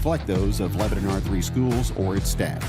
reflect those of Lebanon R3 Schools or its staff.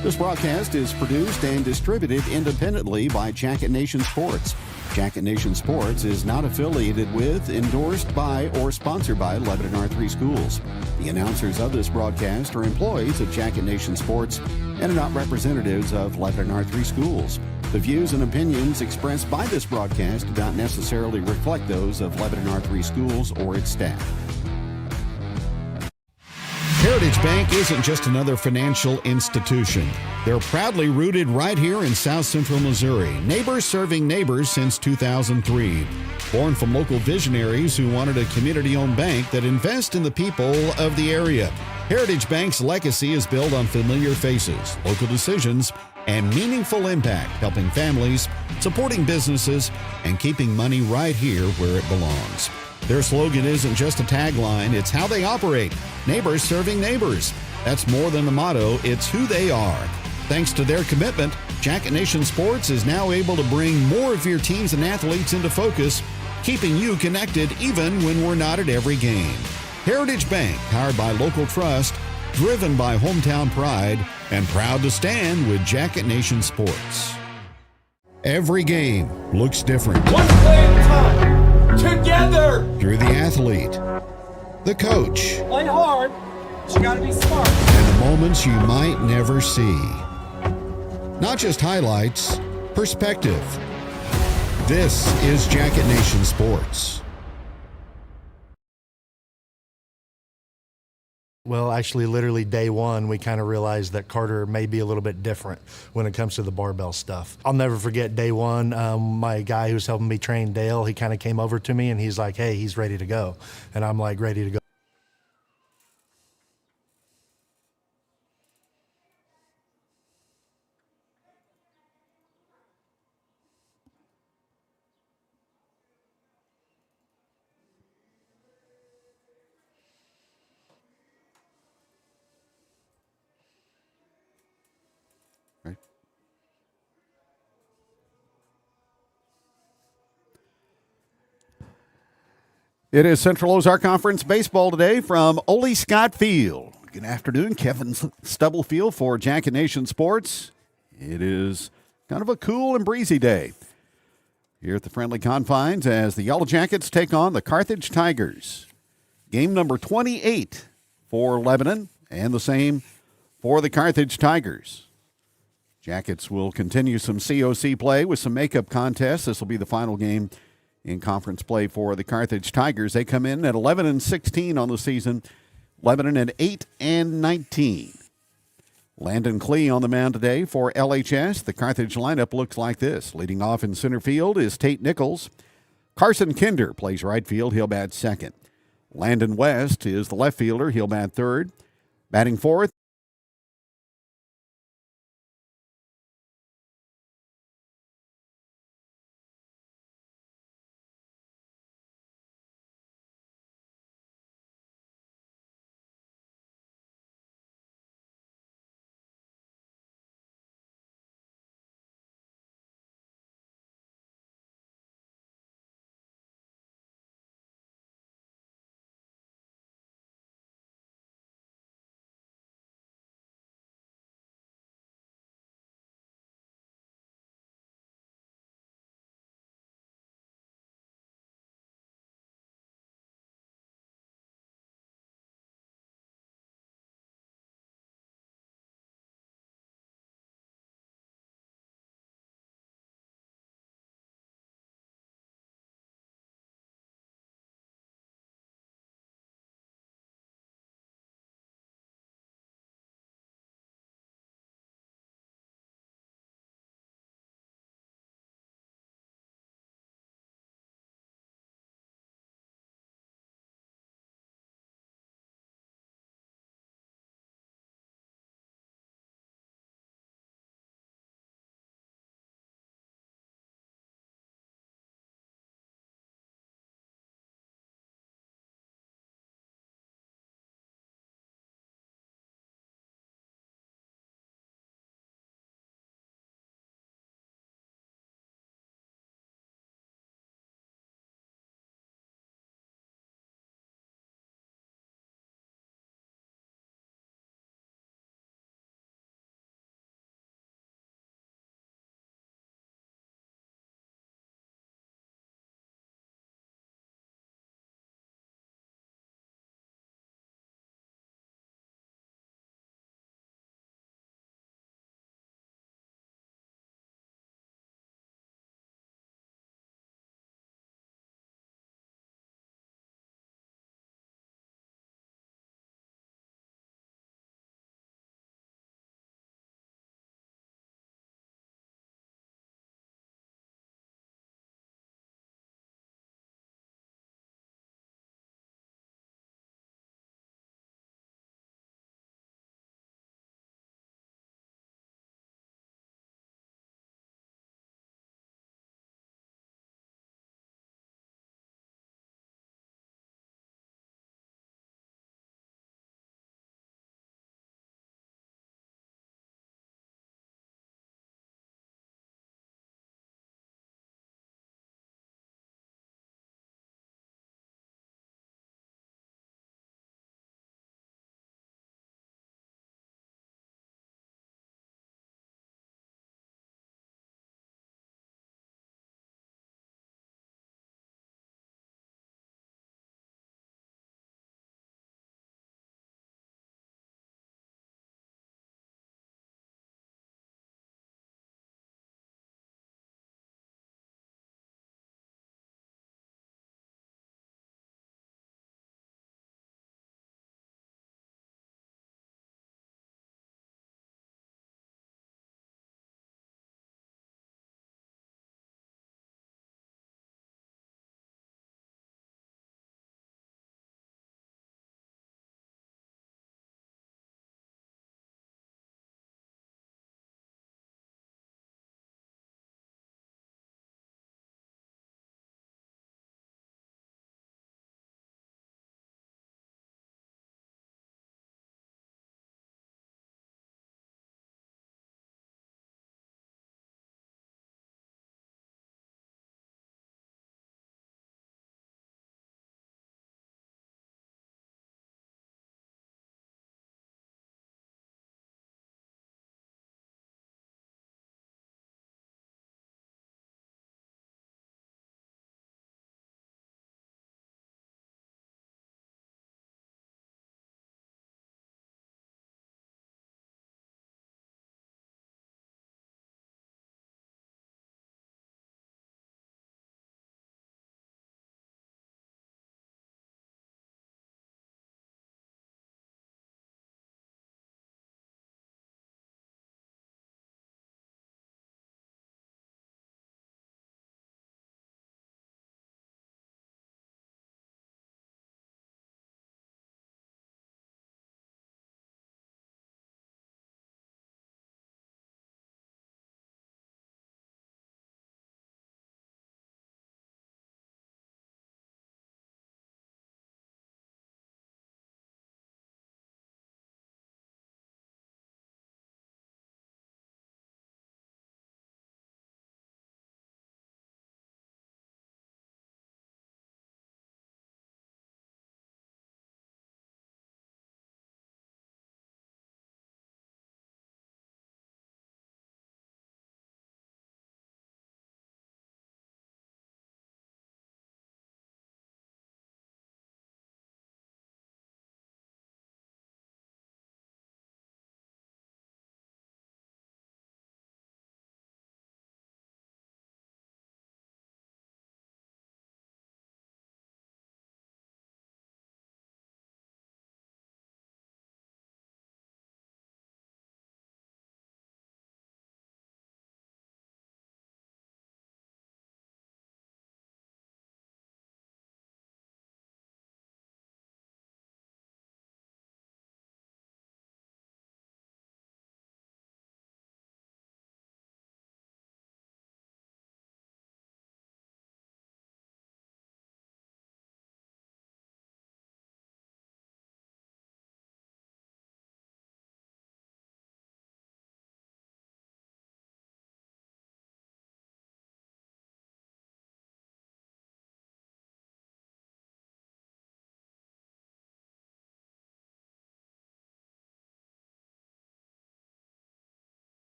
This broadcast is produced and distributed independently by Jacket Nation Sports. Jacket Nation Sports is not affiliated with, endorsed by, or sponsored by Lebanon R3 Schools. The announcers of this broadcast are employees of Jacket Nation Sports and are not representatives of Lebanon R3 Schools. The views and opinions expressed by this broadcast do not necessarily reflect those of Lebanon R3 Schools or its staff. Heritage Bank isn't just another financial institution. They're proudly rooted right here in South Central Missouri, neighbors serving neighbors since 2003. Born from local visionaries who wanted a community-owned bank that invests in the people of the area. Heritage Bank's legacy is built on familiar faces, local decisions, and meaningful impact, helping families, supporting businesses, and keeping money right here where it belongs. Their slogan isn't just a tagline, it's how they operate. Neighbors serving neighbors. That's more than a motto, it's who they are. Thanks to their commitment, Jacket Nation Sports is now able to bring more of your teams and athletes into focus, keeping you connected even when we're not at every game. Heritage Bank, powered by local trust, driven by hometown pride, and proud to stand with Jacket Nation Sports. Every game looks different. One play at a time. Together! Through the athlete, the coach, Play hard, but you gotta be smart. and the moments you might never see. Not just highlights, perspective. This is Jacket Nation Sports. Well, actually, literally day one, we kind of realized that Carter may be a little bit different when it comes to the barbell stuff. I'll never forget day one. My guy who's helping me train, Dale, he kind of came over to me and he's like, hey, he's ready to go. And I'm like, ready to go. It is Central Ozark Conference baseball today from Oley Scott Field. Good afternoon, Kevin Stubblefield for Jacket Nation Sports. It is kind of a cool and breezy day here at the friendly confines as the Yellowjackets take on the Carthage Tigers. Game number 28 for Lebanon and the same for the Carthage Tigers. Jackets will continue some COC play with some makeup contests. This will be the final game in conference play for the Carthage Tigers. They come in at 11-16 on the season. Lebanon at 8-19. Landon Klee on the mound today for LHS. The Carthage lineup looks like this. Leading off in center field is Tate Nichols. Carson Kinder plays right field. He'll bat second. Landon West is the left fielder. He'll bat third. Batting fourth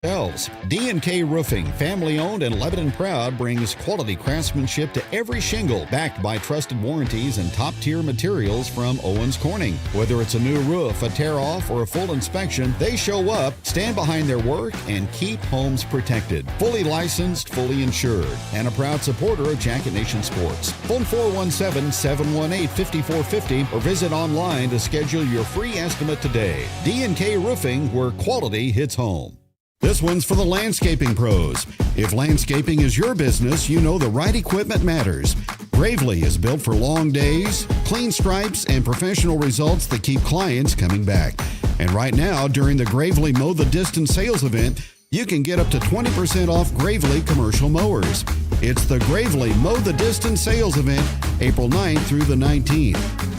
Bells. D&K Roofing, family-owned and Lebanon proud, brings quality craftsmanship to every shingle, backed by trusted warranties and top-tier materials from Owens Corning. Whether it's a new roof, a tear-off, or a full inspection, they show up, stand behind their work, and keep homes protected. Fully licensed, fully insured, and a proud supporter of Jacket Nation Sports. Phone 417-718-5450 or visit online to schedule your free estimate today. D&K Roofing, where quality hits home. This one's for the landscaping pros. If landscaping is your business, you know the right equipment matters. Gravely is built for long days, clean stripes, and professional results that keep clients coming back. And right now, during the Gravely Mow the Distance sales event, you can get up to 20% off Gravely commercial mowers. It's the Gravely Mow the Distance sales event, April 9th through the 19th.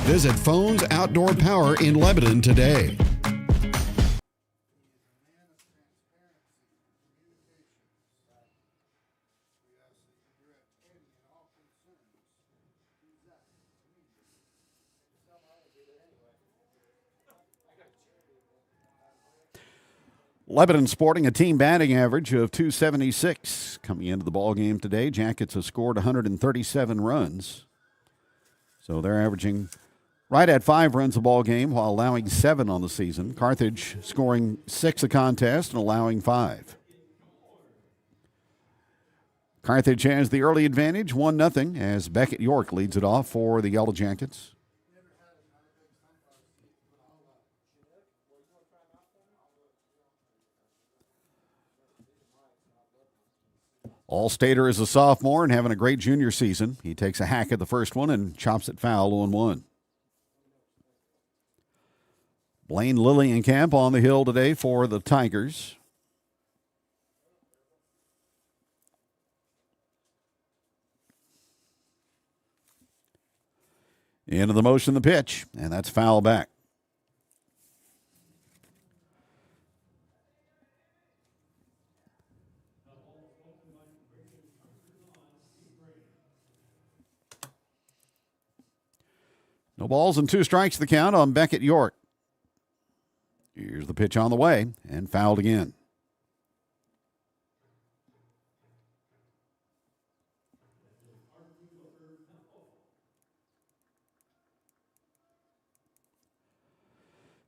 Visit Phones Outdoor Power in Lebanon today. Lebanon sporting a team batting average of 276 coming into the ball game today. Jackets have scored 137 runs. So they're averaging right at 5 runs a ball game while allowing 7 on the season. Carthage scoring 6 a contest and allowing 5. Carthage has the early advantage, 1-0, as Beckett York leads it off for the Yellowjackets. All-Stater is a sophomore and having a great junior season. He takes a hack at the first one and chops it foul 0-1. Blaine Lillienkamp on the hill today for the Tigers. Into the motion, the pitch, and that's foul back. No balls and 2 strikes the count on Beckett York. Here's the pitch on the way, and fouled again.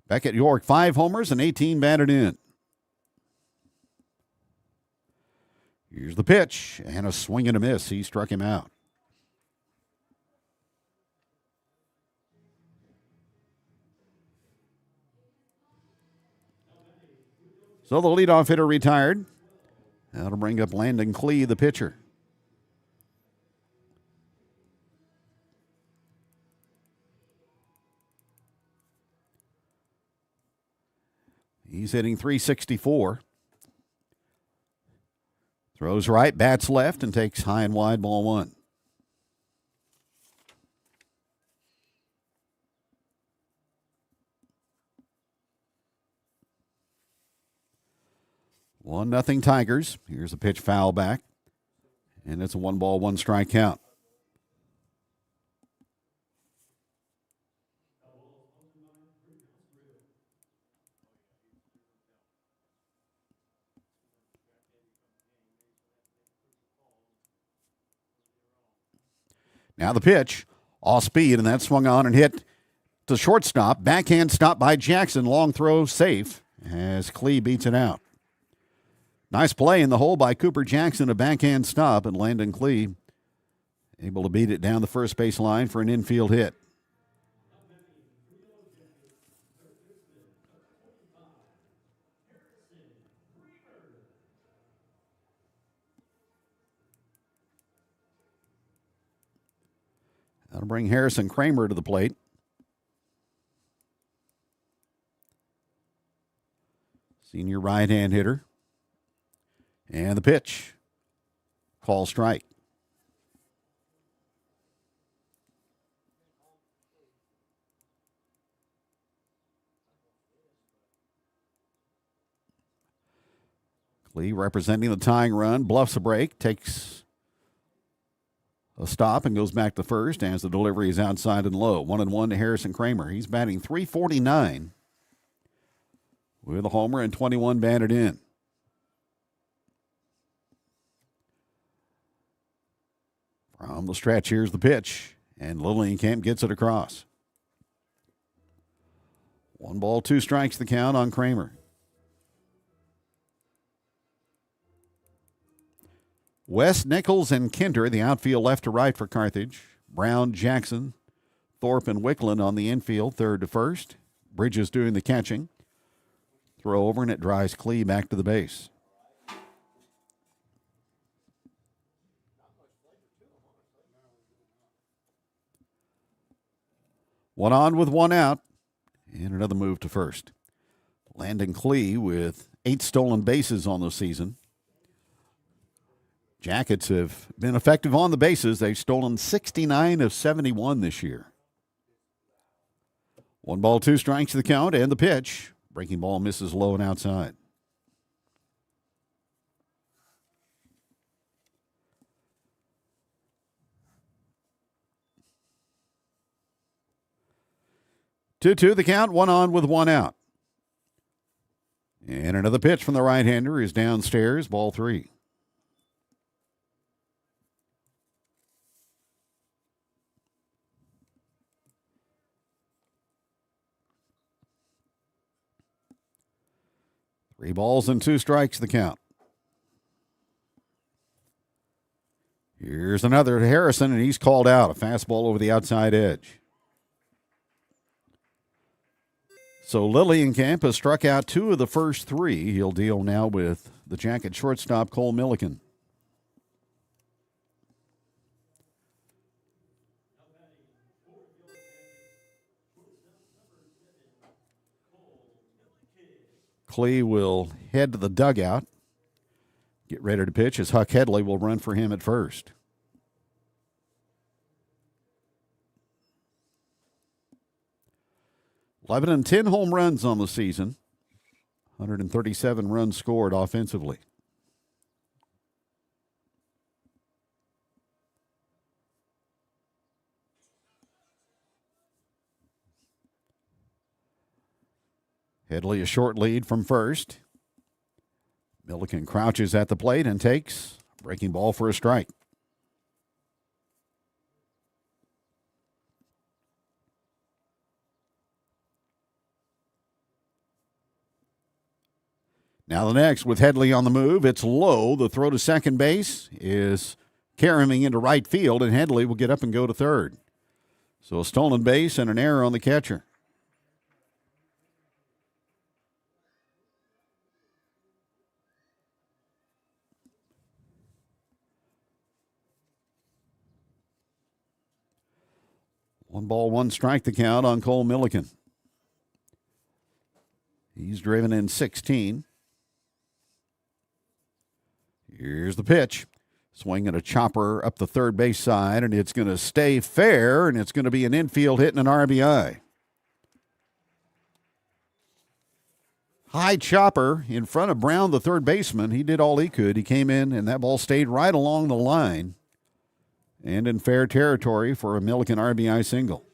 Beckett York, 5 homers and 18 batted in. Here's the pitch, and a swing and a miss. He struck him out. So the leadoff hitter retired. That'll bring up Landon Klee, the pitcher. He's hitting .364. Throws right, bats left, and takes high and wide, ball 1. One nothing Tigers. Here's a pitch foul back. And it's a 1-ball, 1-strike count. Now the pitch, off speed, and that swung on and hit to shortstop. Backhand stop by Jackson. Long throw safe as Klee beats it out. Nice play in the hole by Cooper Jackson, a backhand stop, and Landon Klee able to beat it down the first base line for an infield hit. That'll bring Harrison Kramer to the plate. Senior right-hand hitter. And the pitch. Call strike. Klee representing the tying run, bluffs a break, takes a stop and goes back to first as the delivery is outside and low. 1-1 to Harrison Kramer. He's batting .349 with a homer and 21 batted in. From the stretch, here's the pitch, and Lillienkamp gets it across. 1 ball, 2 strikes the count on Kramer. West, Nichols, and Kinder, the outfield left to right for Carthage. Brown, Jackson, Thorpe, and Wickland on the infield, third to first. Bridges doing the catching. Throw over, and it drives Klee back to the base. One on with 1 out, and another move to first. Landon Klee with 8 stolen bases on the season. Jackets have been effective on the bases. They've stolen 69 of 71 this year. 1 ball, 2 strikes to the count, and the pitch. Breaking ball misses low and outside. Two, the count, 1 on with 1 out. And another pitch from the right-hander is downstairs, ball 3. Three balls and 2 strikes the count. Here's another to Harrison, and he's called out. A fastball over the outside edge. So Lillienkamp has struck out 2 of the first 3. He'll deal now with the Jacket shortstop, Cole Milliken. Klee will head to the dugout, get ready to pitch as Huck Headley will run for him at first. Lebanon 10 home runs on the season, 137 runs scored offensively. Headley a short lead from first. Milliken crouches at the plate and takes a breaking ball for a strike. Now the next with Headley on the move. It's low. The throw to second base is carrying into right field, and Headley will get up and go to third. So a stolen base and an error on the catcher. One ball, 1 strike the count on Cole Milliken. He's driven in 16. Here's the pitch. Swinging a chopper up the third base side, and it's going to stay fair, and it's going to be an infield hit and an RBI. High chopper in front of Brown, the third baseman. He did all he could. He came in, and that ball stayed right along the line and in fair territory for a Milliken RBI single.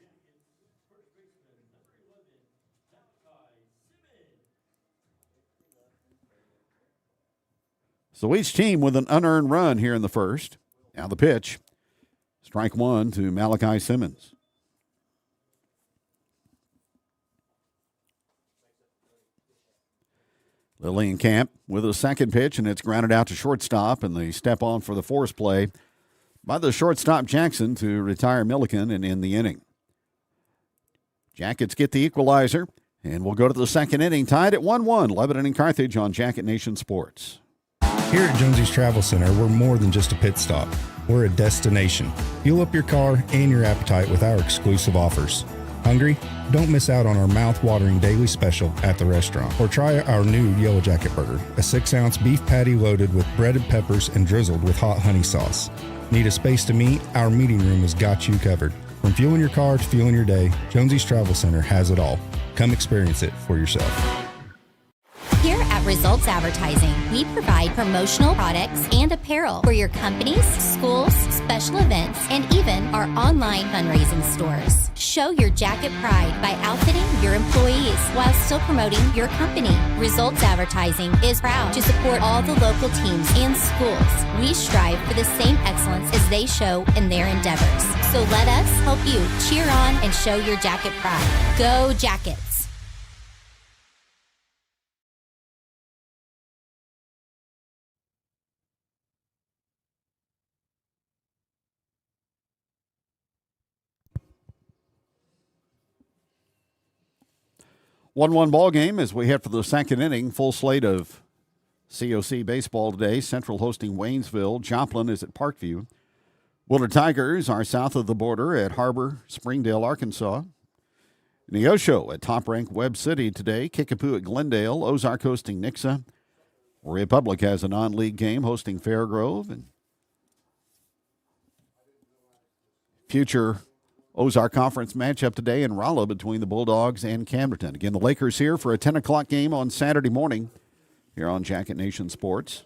So each team with an unearned run here in the first. Now the pitch. Strike 1 to Malachi Simmons. Lillienkamp with a second pitch, and it's grounded out to shortstop, and they step on for the force play by the shortstop Jackson to retire Milliken and end the inning. Jackets get the equalizer, and we'll go to the second inning, tied at 1-1, Lebanon and Carthage on Jacket Nation Sports. Here at Jonesy's Travel Center, we're more than just a pit stop. We're a destination. Fuel up your car and your appetite with our exclusive offers. Hungry? Don't miss out on our mouth-watering daily special at the restaurant. Or try our new Yellow Jacket burger, a 6-ounce beef patty loaded with breaded peppers and drizzled with hot honey sauce. Need a space to meet? Our meeting room has got you covered. From fueling your car to fueling your day, Jonesy's Travel Center has it all. Come experience it for yourself. Here at Results Advertising. We provide promotional products and apparel for your companies, schools, special events, and even our online fundraising stores. Show your jacket pride by outfitting your employees while still promoting your company. Results Advertising is proud to support all the local teams and schools. We strive for the same excellence as they show in their endeavors. So let us help you cheer on and show your jacket pride. Go Jackets! One ball game as we head for the second inning. Full slate of COC baseball today. Central hosting Waynesville. Joplin is at Parkview. Willard Tigers are south of the border at Harbor, Springdale, Arkansas. Neosho at top-ranked Webb City today. Kickapoo at Glendale. Ozark hosting Nixa. Republic has a non-league game hosting Fairgrove. And future Ozark Conference matchup today in Rolla between the Bulldogs and Camberton. Again, the Lakers here for a 10 o'clock game on Saturday morning here on Jacket Nation Sports.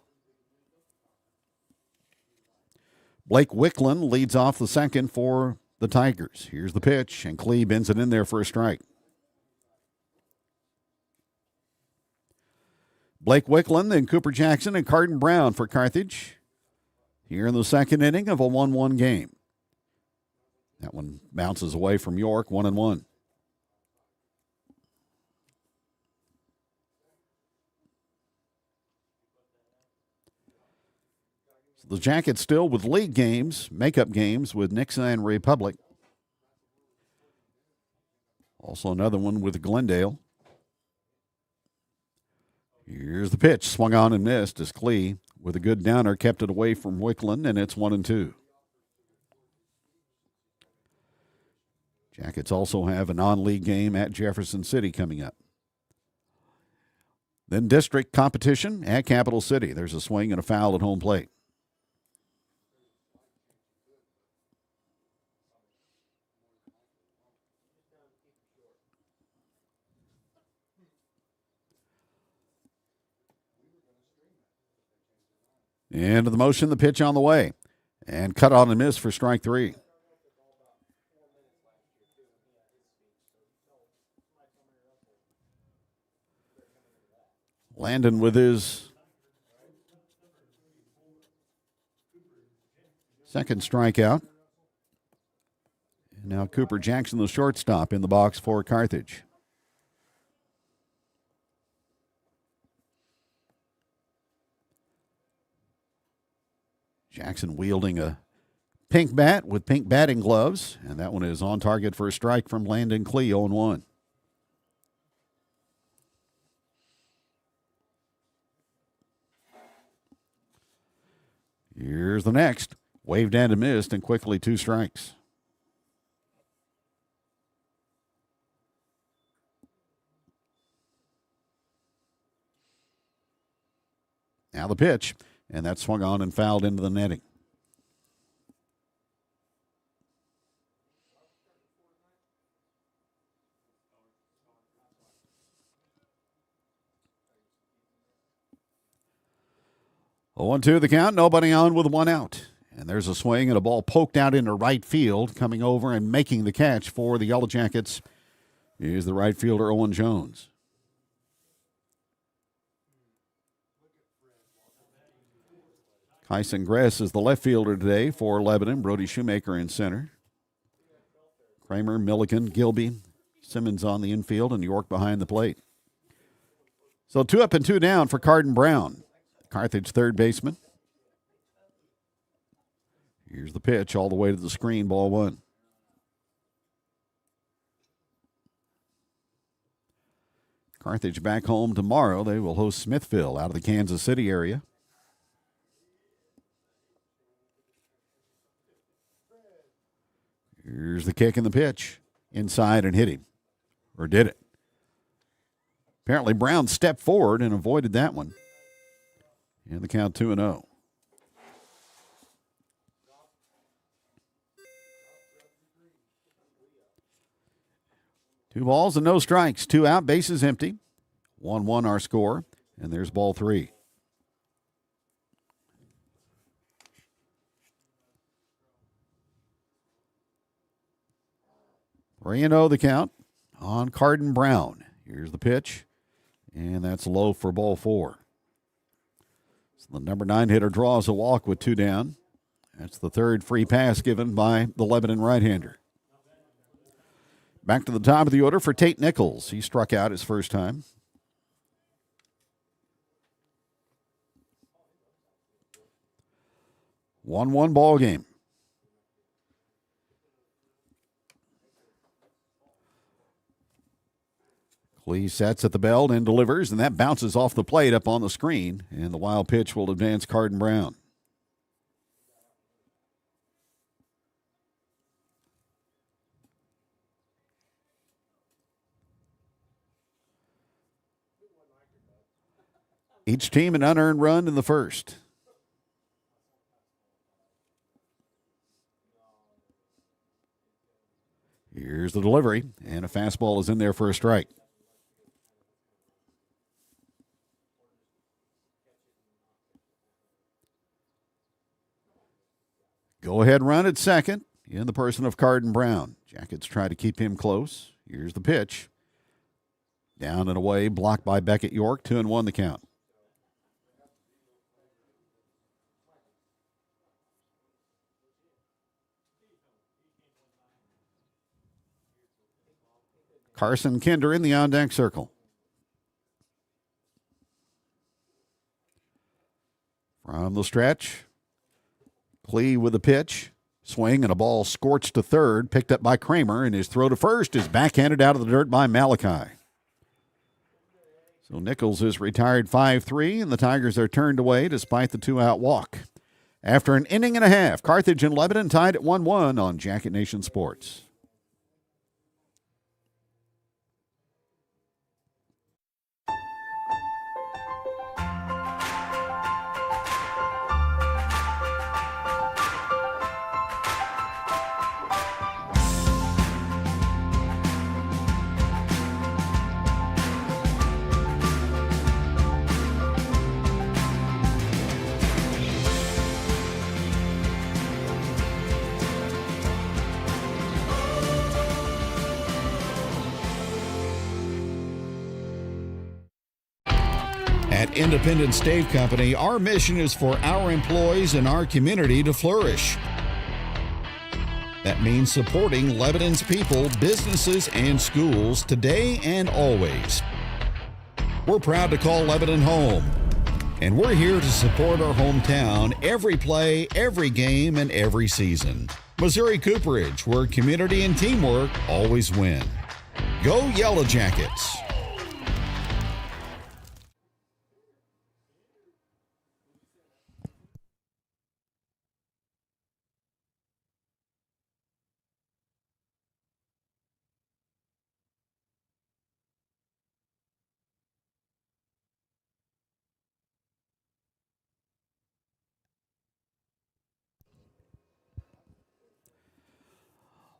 Blake Wicklund leads off the second for the Tigers. Here's the pitch, and Clee bends it in there for a strike. Blake Wicklund, then Cooper Jackson and Carden Brown for Carthage here in the second inning of a 1-1 game. That one bounces away from York, 1-1. So the Jackets still with league games, makeup games with Nixa and Republic. Also another one with Glendale. Here's the pitch, swung on and missed as Clee, with a good downer, kept it away from Wicklund, and it's 1-2. Jackets also have a non-league game at Jefferson City coming up. Then district competition at Capital City. There's a swing and a foul at home plate. Into the motion, the pitch on the way. And cut on and miss for strike three. Landon with his second strikeout. And now Cooper Jackson, the shortstop, in the box for Carthage. Jackson wielding a pink bat with pink batting gloves, and that one is on target for a strike from Landon Clee, 0-1. Here's the next. Waved and missed, and quickly 2 strikes. Now the pitch, and that swung on and fouled into the netting. Oh, 1-2 the count, nobody on with 1 out. And there's a swing and a ball poked out into right field. Coming over and making the catch for the Yellowjackets is the right fielder, Owen Jones. Kyson Gress is the left fielder today for Lebanon. Brody Shoemaker in center. Kramer, Milliken, Gilby, Simmons on the infield, and York behind the plate. So 2 up and 2 down for Carden Brown, Carthage third baseman. Here's the pitch all the way to the screen, ball 1. Carthage back home tomorrow. They will host Smithville out of the Kansas City area. Here's the kick and the pitch. Inside and hit him. Or did it? Apparently Brown stepped forward and avoided that one. And the count 2-0. Two balls and no strikes. 2 out, bases empty. 1-1 our score. And there's ball 3. 3-0 the count on Carden Brown. Here's the pitch, and that's low for ball 4. So the number 9 hitter draws a walk with 2 down. That's the third free pass given by the Lebanon right-hander. Back to the top of the order for Tate Nichols. He struck out his first time. One ball game. Lee sets at the belt and delivers, and that bounces off the plate up on the screen, and the wild pitch will advance Carden Brown. Each team an unearned run in the first. Here's the delivery, and a fastball is in there for a strike. Go-ahead run at second in the person of Carden Brown. Jackets try to keep him close. Here's the pitch. Down and away, blocked by Beckett York. 2-1 the count. Carson Kinder in the on-deck circle. From the stretch, Clee with a pitch. Swing and a ball scorched to third, picked up by Kramer, and his throw to first is backhanded out of the dirt by Malachi. So Nichols is retired 5-3, and the Tigers are turned away despite the 2-out walk. After an inning and a half, Carthage and Lebanon tied at 1-1 on Jacket Nation Sports. At Independent Stave Company, our mission is for our employees and our community to flourish. That means supporting Lebanon's people, businesses, and schools today and always. We're proud to call Lebanon home, and we're here to support our hometown every play, every game, and every season. Missouri Cooperage, where community and teamwork always win. Go Yellowjackets!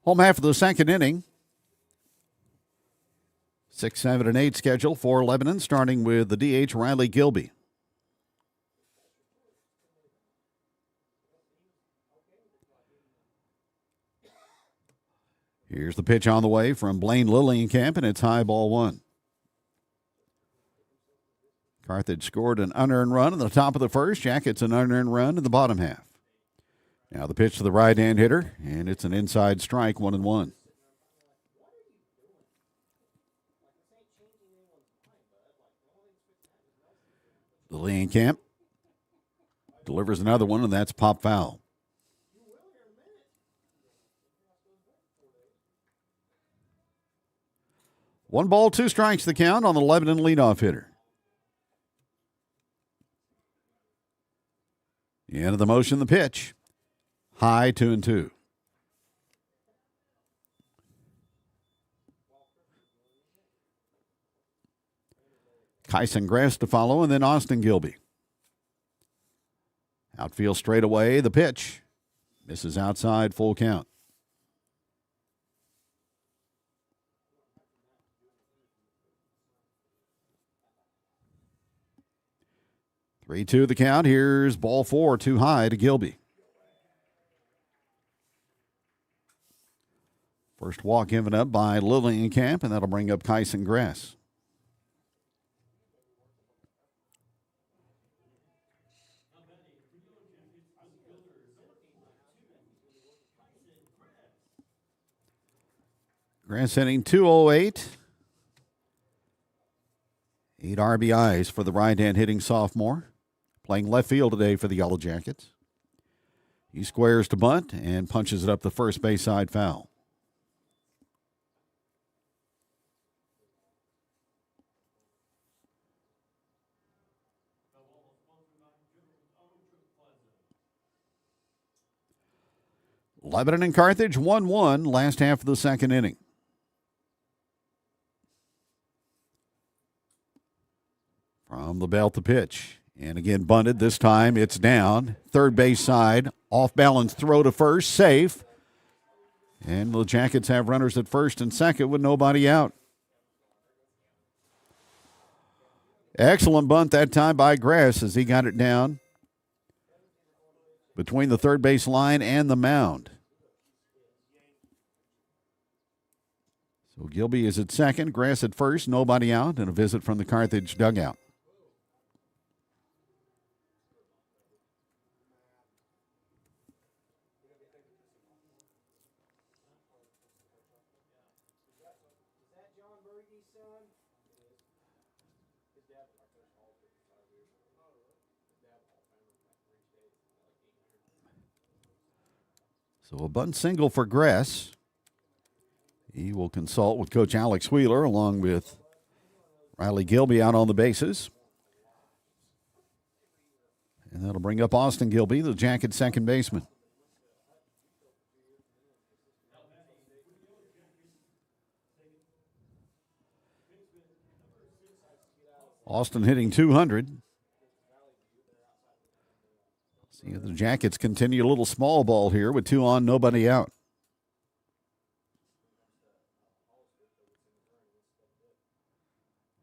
Home half of the second inning. 6, 7, and 8 schedule for Lebanon, starting with the DH Riley Gilby. Here's the pitch on the way from Blaine Lillienkamp, and it's high, ball 1. Carthage scored an unearned run in the top of the first. Jackets an unearned run in the bottom half. Now the pitch to the right-hand hitter, and it's an inside strike, 1-1. Lillienkamp delivers another one, and that's pop foul. One ball, 2 strikes the count on the Lebanon leadoff hitter. The end of the motion, the pitch. High, 2-2. Kyson Grass to follow, and then Austin Gilby. Outfield straight away, the pitch. Misses outside, full count. 3-2 the count. Here's ball 4, too high to Gilby. First walk given up by Lillienkamp, and that'll bring up Kyson Grass. Grass hitting .208. 8 RBIs for the right-hand hitting sophomore. Playing left field today for the Yellowjackets. He squares to bunt and punches it up the first base side foul. Lebanon and Carthage 1-1 last half of the second inning. From the belt, the pitch. And again, bunted. This time it's down. Third base side. Off balance throw to first. Safe. And the Jackets have runners at first and second with nobody out. Excellent bunt that time by Grass as he got it down between the third base line and the mound. So Gilby is at second. Grass at first. Nobody out. And a visit from the Carthage dugout. So a bunt single for Grass. He will consult with Coach Alex Wheeler along with Riley Gilby out on the bases. And that'll bring up Austin Gilby, the Jackets' second baseman. Austin hitting .200. See if the Jackets continue a little small ball here with 2 on, nobody out.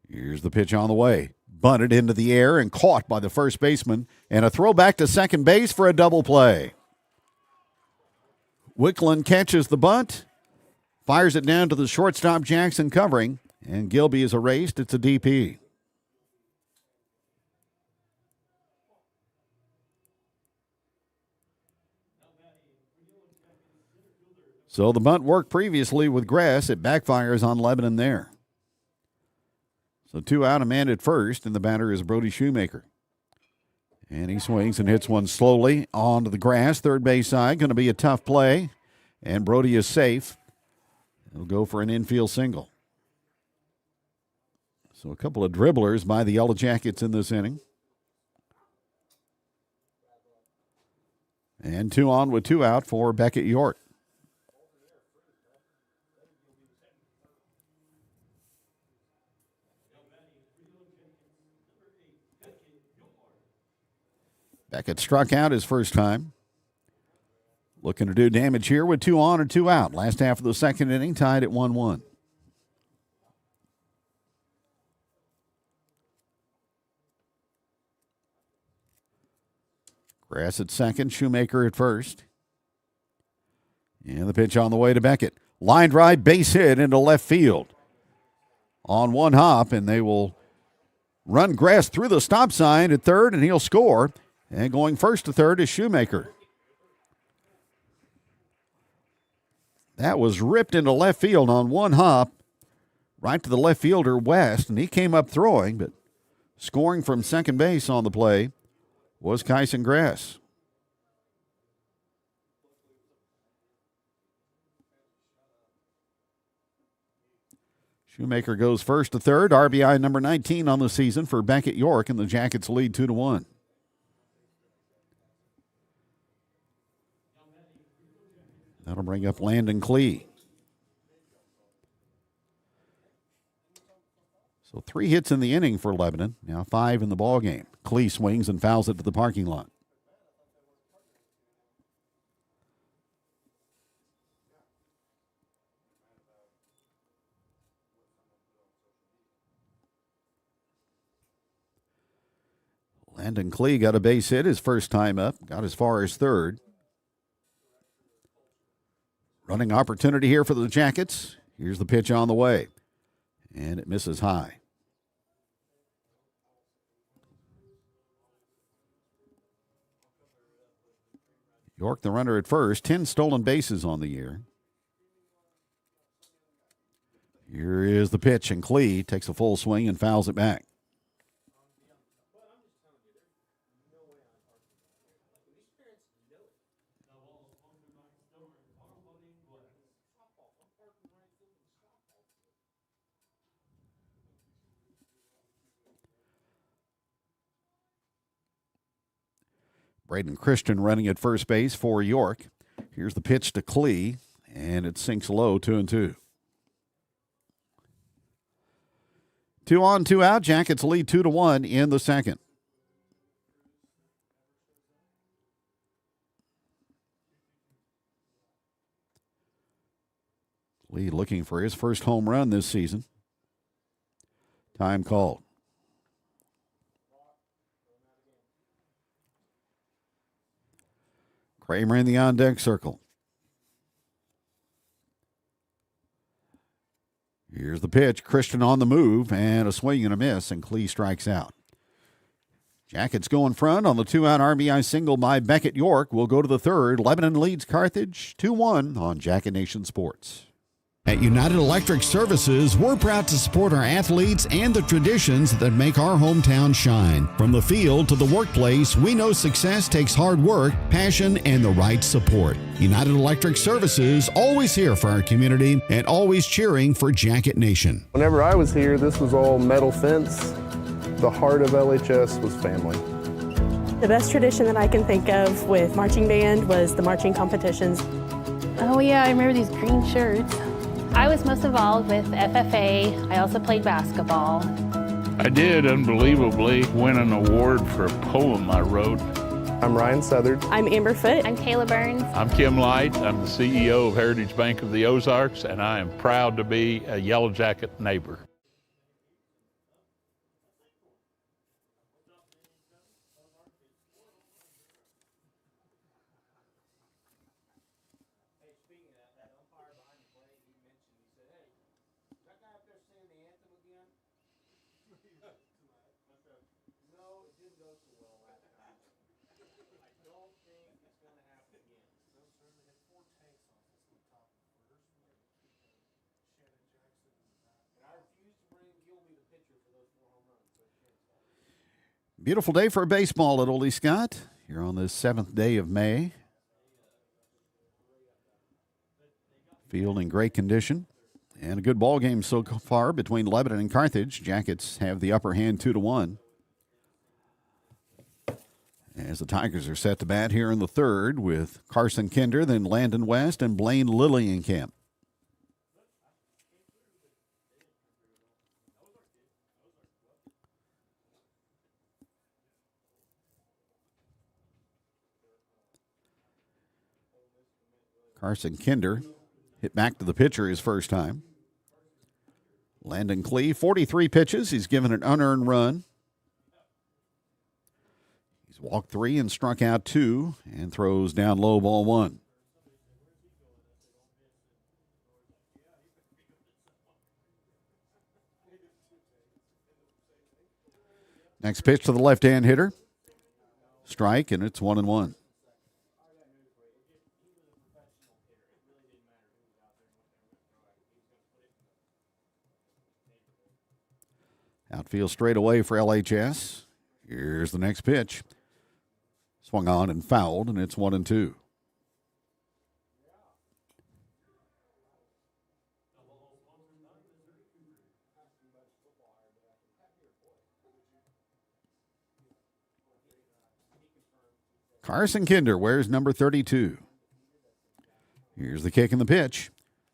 Here's the pitch on the way. Bunted into the air and caught by the first baseman. And a throw back to second base for a double play. Wicklund catches the bunt, fires it down to the shortstop Jackson covering, and Gilby is erased. It's a DP. So the bunt worked previously with Grass. It backfires on Lebanon there. So 2 out, a man at first, and the batter is Brody Shoemaker. And he swings and hits one slowly onto the grass. Third base side, going to be a tough play. And Brody is safe. He'll go for an infield single. So a couple of dribblers by the Yellowjackets in this inning. And 2 on with 2 out for Beckett York. Beckett struck out his first time. Looking to do damage here with 2 on or 2 out. Last half of the second inning, tied at 1-1. Grass at second, Shoemaker at first. And the pitch on the way to Beckett. Line drive, base hit into left field. On one hop, and they will run Grass through the stop sign at third, and he'll score. And going first to third is Shoemaker. That was ripped into left field on one hop, right to the left fielder West, and he came up throwing, but scoring from second base on the play was Kyson Grass. Shoemaker goes first to third, RBI number 19 on the season for Beckett York, and the Jackets lead 2-1. That'll bring up Landon Klee. So 3 hits in the inning for Lebanon. Now 5 in the ball game. Klee swings and fouls it to the parking lot. Landon Klee got a base hit his first time up, got as far as third. Running opportunity here for the Jackets. Here's the pitch on the way, and it misses high. York, the runner at first, 10 stolen bases on the year. Here is the pitch, and Klee takes a full swing and fouls it back. Braden Christian running at first base for York. Here's the pitch to Klee, and it sinks low, 2-2. 2 on, 2 out. Jackets lead 2-1 in the second. Lee looking for his first home run this season. Time called. Kramer in the on-deck circle. Here's the pitch. Christian on the move, and a swing and a miss, and Klee strikes out. Jackets go in front on the 2-out RBI single by Beckett. York will go to the third. Lebanon leads Carthage 2-1 on Jacket Nation Sports. At United Electric Services, we're proud to support our athletes and the traditions that make our hometown shine. From the field to the workplace, we know success takes hard work, passion, and the right support. United Electric Services, always here for our community and always cheering for Jacket Nation. Whenever I was here, this was all metal fence. The heart of LHS was family. The best tradition that I can think of with marching band was the marching competitions. Oh yeah, I remember these green shirts. I was most involved with FFA. I also played basketball. I did unbelievably win an award for a poem I wrote. I'm Ryan Southard. I'm Amber Foote. I'm Kayla Burns. I'm Kim Light. I'm the CEO of Heritage Bank of the Ozarks, and I am proud to be a Yellow Jacket neighbor. Beautiful day for baseball at Oley Scott here on this 7th day of May. Field in great condition and a good ball game so far between Lebanon and Carthage. Jackets have the upper hand 2-1. As the Tigers are set to bat here in the third with Carson Kinder, then Landon West and Blaine Lillienkamp. Carson Kinder hit back to the pitcher his first time. Landon Klee, 43 pitches. He's given an unearned run. He's walked 3 and struck out 2 and throws down low, ball 1. Next pitch to the left-hand hitter. Strike, and it's 1-1. Outfield straight away for LHS. Here's the next pitch. Swung on and fouled, and it's 1-2. Carson Kinder wears number 32. Here's the kick and the pitch.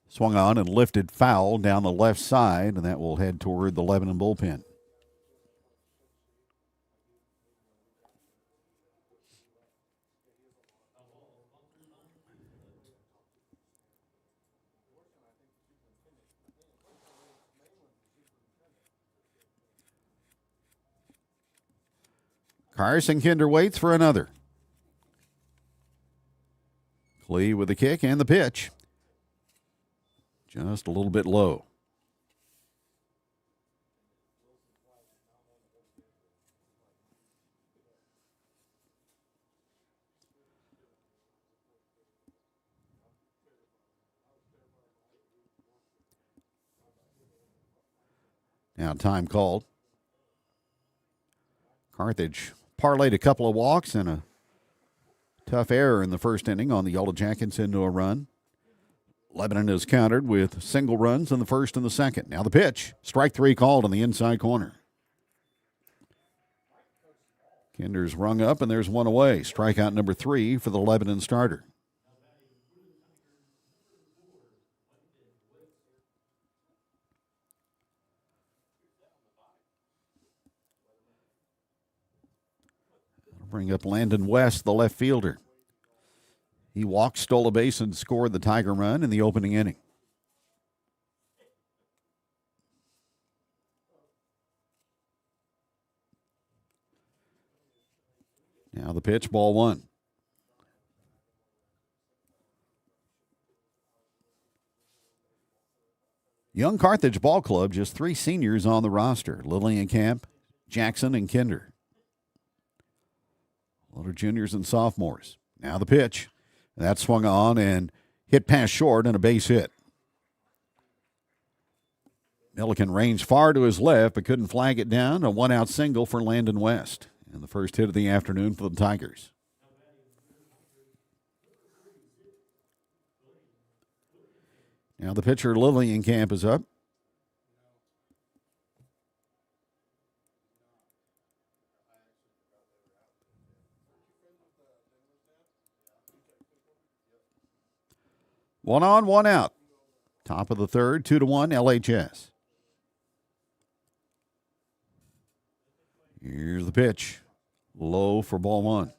Swung on and lifted foul down the left side, and that will head toward the Lebanon bullpen. Carson Kinder waits for another. Klee with the kick and the pitch. Just a little bit low. Now time called. Carthage parlayed a couple of walks and a tough error in the first inning on the Yellowjackets into a run. Lebanon has countered with single runs in the first and the second. Now the pitch. Strike three called on the inside corner. Kinder's rung up and there's one away. Strikeout number 3 for the Lebanon starter. Bring up Landon West, the left fielder. He walked, stole a base, and scored the Tiger run in the opening inning. Now the pitch, ball 1. Young Carthage Ball Club, just 3 seniors on the roster. Lillian Camp, Jackson, and Kinder. A lot of juniors and sophomores. Now the pitch. That swung on and hit past short and a base hit. Milliken ranged far to his left but couldn't flag it down. A 1-out single for Landon West. And the first hit of the afternoon for the Tigers. Now the pitcher Lillian Camp is up. One on, one out. Top of the third, 2-1, LHS. Here's the pitch. Low for ball 1.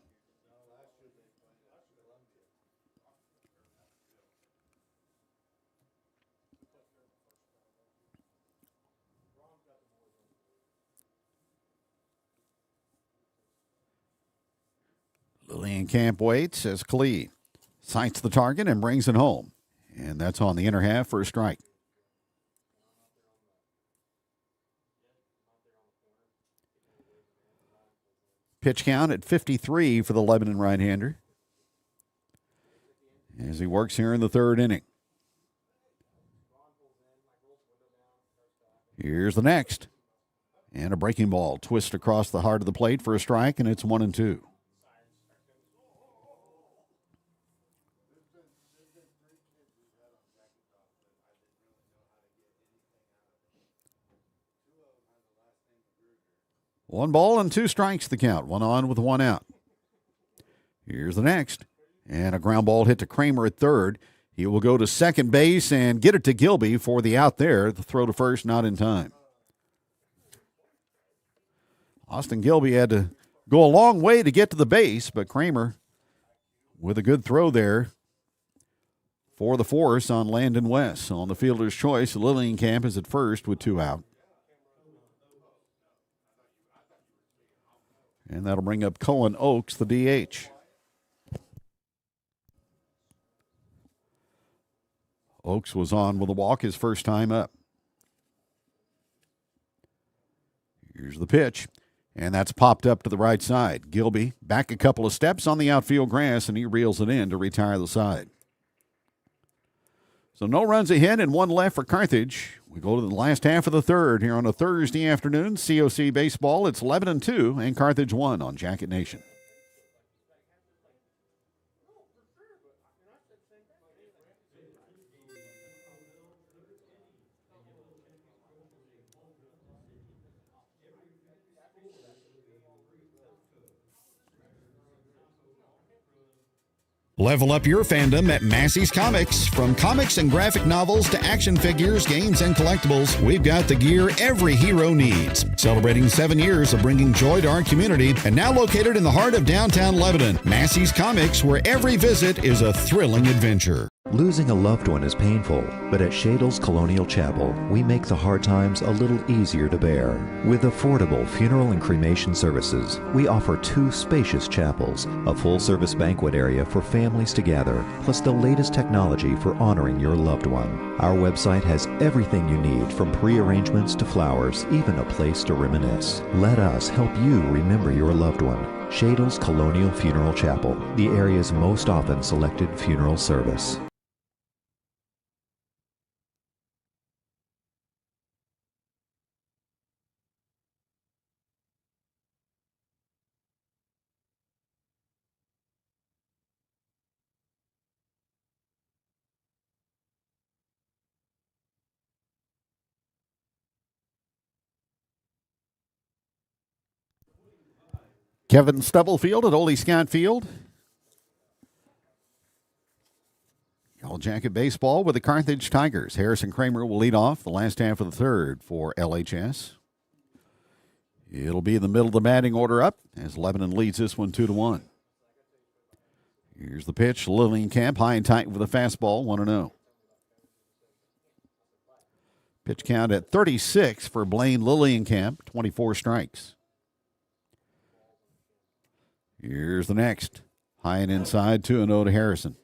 Lillian Camp waits as Klee sights the target and brings it home. And that's on the inner half for a strike. Pitch count at 53 for the Lebanon right-hander as he works here in the third inning. Here's the next. And a breaking ball twist across the heart of the plate for a strike, and it's 1-2. One ball and 2 strikes the count. 1 on with 1 out. Here's the next. And a ground ball hit to Kramer at third. He will go to second base and get it to Gilby for the out there. The throw to first not in time. Austin Gilby had to go a long way to get to the base, but Kramer with a good throw there for the force on Landon West. So on the fielder's choice, Lillian Camp is at first with 2 out. And that'll bring up Cullen Oakes, the DH. Oakes was on with a walk his first time up. Here's the pitch. And that's popped up to the right side. Gilby back a couple of steps on the outfield grass, and he reels it in to retire the side. So no runs ahead and 1 left for Carthage. We go to the last half of the third here on a Thursday afternoon. COC Baseball, it's Lebanon 2 and Carthage 1 on Jacket Nation. Level up your fandom at Massey's Comics. From comics and graphic novels to action figures, games, and collectibles, we've got the gear every hero needs. Celebrating 7 years of bringing joy to our community, and now located in the heart of downtown Lebanon, Massey's Comics, where every visit is a thrilling adventure. Losing a loved one is painful, but at Shadle's Colonial Chapel, we make the hard times a little easier to bear. With affordable funeral and cremation services, we offer 2 spacious chapels, a full-service banquet area for families to gather, plus the latest technology for honoring your loved one. Our website has everything you need, from pre-arrangements to flowers, even a place to reminisce. Let us help you remember your loved one. Shadle's Colonial Funeral Chapel, the area's most often selected funeral service. Kevin Stubblefield at Oley Scott Field. Yellowjacket baseball with the Carthage Tigers. Harrison Kramer will lead off the last half of the third for LHS. It'll be in the middle of the batting order up as Lebanon leads this one 2-1. Here's the pitch. Lillienkamp high and tight with a fastball, 1-0. Pitch count at 36 for Blaine Lillienkamp, 24 strikes. Here's the next. High and inside, 2-0 to Harrison.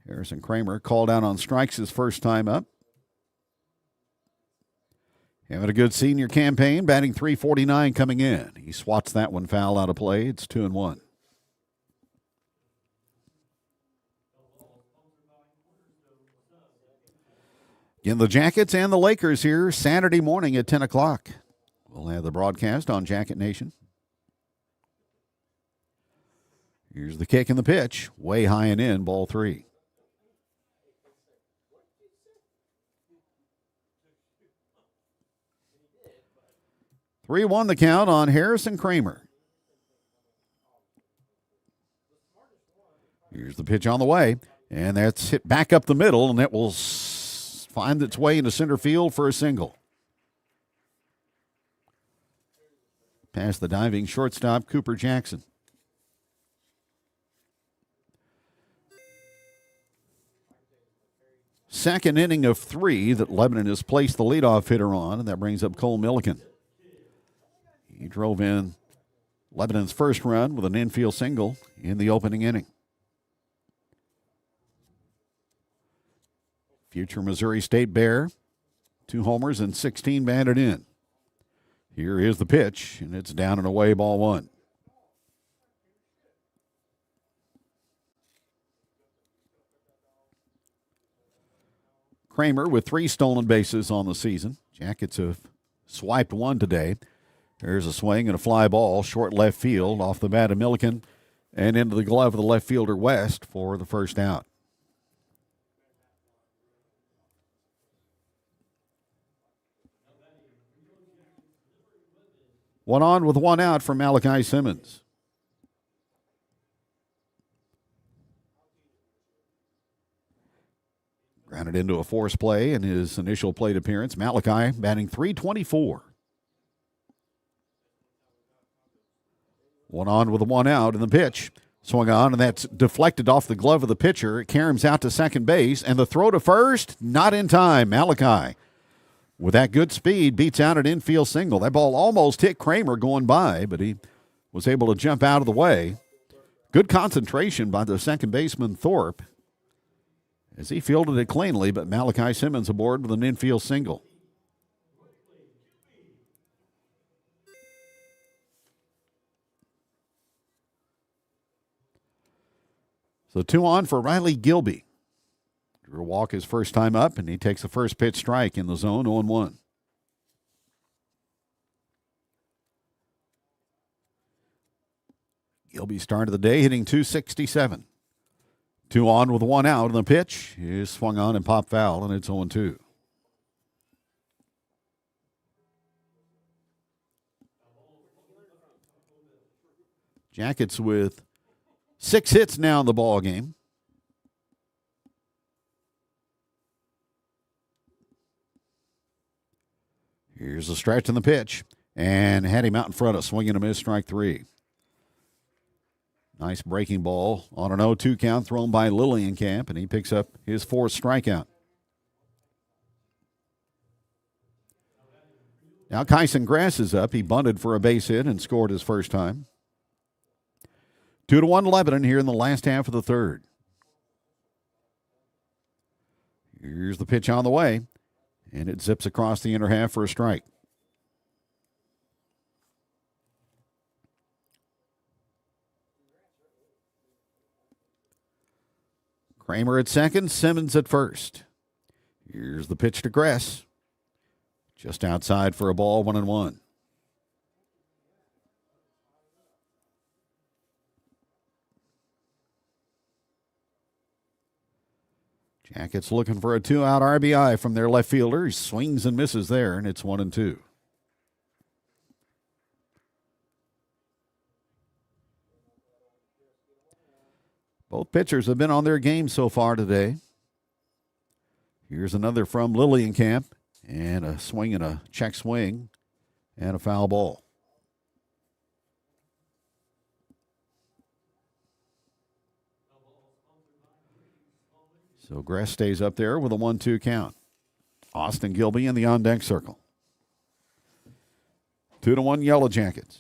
Harrison Kramer called out on strikes his first time up. Having a good senior campaign, batting .349 coming in. He swats that one foul out of play. It's 2-1. Again, the Jackets and the Lakers here Saturday morning at 10 o'clock. We'll have the broadcast on Jacket Nation. Here's the kick and the pitch. Way high and in, ball 3. Three-1 the count on Harrison Kramer. Here's the pitch on the way, and that's hit back up the middle, and it will find its way into center field for a single. Past the diving shortstop, Cooper Jackson. Second inning of 3 that Lebanon has placed the leadoff hitter on, and that brings up Cole Milliken. He drove in Lebanon's first run with an infield single in the opening inning. Future Missouri State Bear, 2 homers and 16 batted in. Here is the pitch, and it's down and away, ball 1. Kramer with 3 stolen bases on the season. Jackets have swiped 1 today. There's a swing and a fly ball, short left field, off the bat of Milliken and into the glove of the left fielder West for the first out. One on with 1 out for Malachi Simmons. Grounded into a force play in his initial plate appearance. Malachi batting .324. 1 on with 1 out, and the pitch swung on, and that's deflected off the glove of the pitcher. It caroms out to second base, and the throw to first, not in time. Malachi, with that good speed, beats out an infield single. That ball almost hit Kramer going by, but he was able to jump out of the way. Good concentration by the second baseman, Thorpe, as he fielded it cleanly, but Malachi Simmons aboard with an infield single. So 2 on for Riley Gilby. Drew a walk his first time up, and he takes the first pitch strike in the zone, 0-1. Gilby started the day hitting .267. 2 on with 1 out, and the pitch is swung on and popped foul, and it's 0-2. Jackets with 6 hits now in the ball game. Here's the stretch and the pitch, and had him out in front of swinging a miss, strike 3. Nice breaking ball on an 0-2 count thrown by Lillienkamp, and he picks up his 4th strikeout. Now Kyson Grass is up. He bunted for a base hit and scored his first time. 2-1 Lebanon here in the last half of the third. Here's the pitch on the way, and it zips across the inner half for a strike. Kramer at second, Simmons at first. Here's the pitch to Gress. Just outside for a ball, 1-1. Jackets looking for a 2-out RBI from their left fielder. He swings and misses there, and it's 1-2. Both pitchers have been on their game so far today. Here's another from Lillienkamp, and a swing and a check swing and a foul ball. So Gress stays up there with a 1-2 count. Austin Gilby in the on-deck circle. 2-1 Yellowjackets.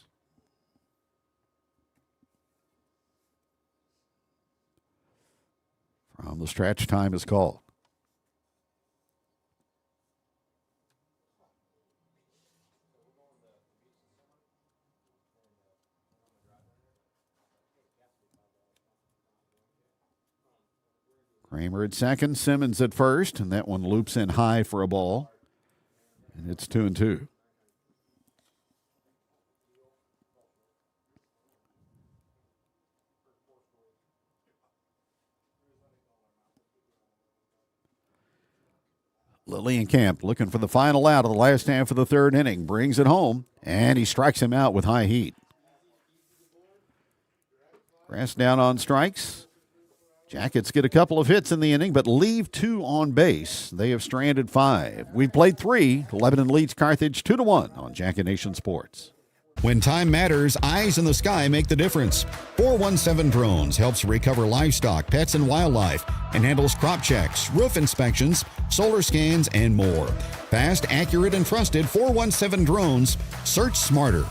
From the stretch, time is called. Kramer at second, Simmons at first, and that one loops in high for a ball. And it's 2-2. Lillienkamp looking for the final out of the last half of the third inning. Brings it home, and he strikes him out with high heat. Grass down on strikes. Jackets get a couple of hits in the inning, but leave 2 on base. They have stranded 5. We played 3. Lebanon leads Carthage 2-1 on Jacket Nation Sports. When time matters, eyes in the sky make the difference. 417 Drones helps recover livestock, pets, and wildlife, and handles crop checks, roof inspections, solar scans, and more. Fast, accurate, and trusted 417 Drones. Search smarter.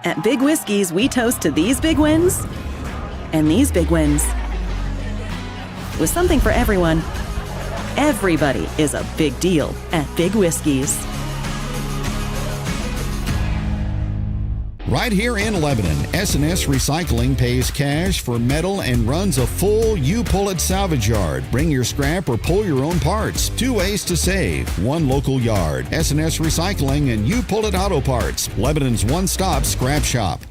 At Big Whiskeys, we toast to these big wins and these big wins. With something for everyone. Everybody is a big deal at Big Whiskeys. Right here in Lebanon, S&S Recycling pays cash for metal and runs a full You-Pull-It salvage yard. Bring your scrap or pull your own parts. 2 ways to save. 1 local yard. S&S Recycling and You-Pull-It Auto Parts. Lebanon's one-stop scrap shop.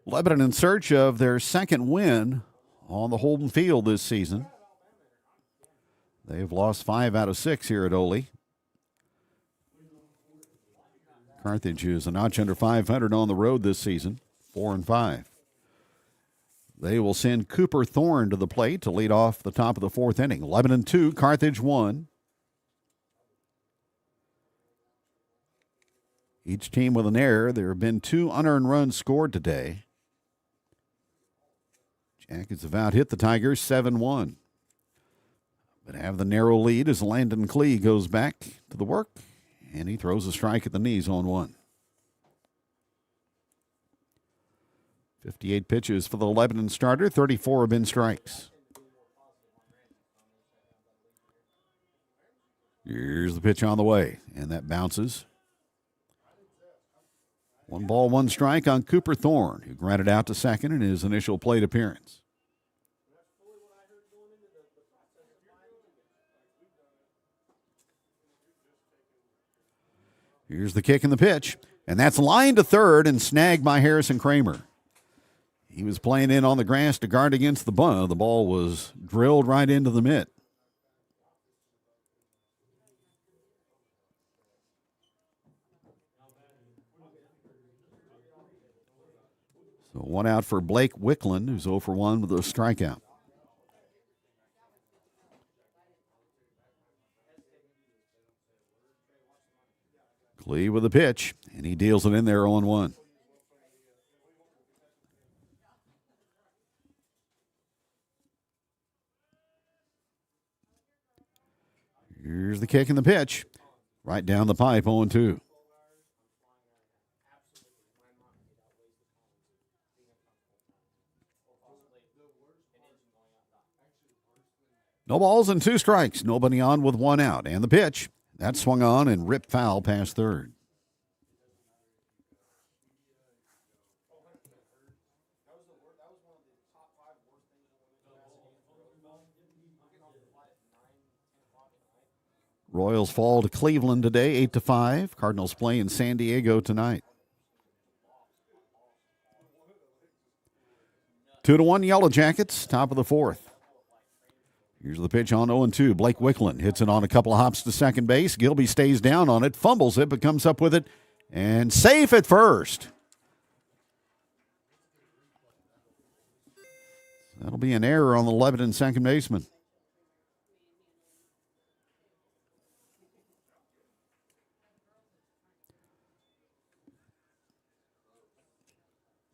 Lebanon in search of their second win on the home field this season. They've lost 5 out of 6 here at Oley. Carthage is a notch under 500 on the road this season, 4-5. They will send Cooper Thorne to the plate to lead off the top of the 4th inning. Lebanon 2, Carthage 1. Each team with an error. There have been 2 unearned runs scored today. Jackets have out-hit the Tigers 7-1. But have the narrow lead as Landon Klee goes back to the work, and he throws a strike at the knees on 1. 58 pitches for the Lebanon starter, 34 have been strikes. Here's the pitch on the way, and that bounces. 1 ball, 1 strike on Cooper Thorne, who grounded out to second in his initial plate appearance. Here's the kick and the pitch, and that's lined to third and snagged by Harrison Kramer. He was playing in on the grass to guard against the bunt. The ball was drilled right into the mitt. So one out for Blake Wickland, who's 0 for 1 with a strikeout. Clee with a pitch, and he deals it in there 0-1. Here's the kick and the pitch. Right down the pipe, 0-2. No balls and 2 strikes. Nobody on with 1 out. And the pitch. That swung on and ripped foul past third. Royals fall to Cleveland today, 8-5. Cardinals play in San Diego tonight. 2-1 Yellowjackets, top of the 4th. Here's the pitch on 0-2. Blake Wickland hits it on a couple of hops to second base. Gilby stays down on it, fumbles it, but comes up with it, and safe at first. That'll be an error on the Lebanon second baseman.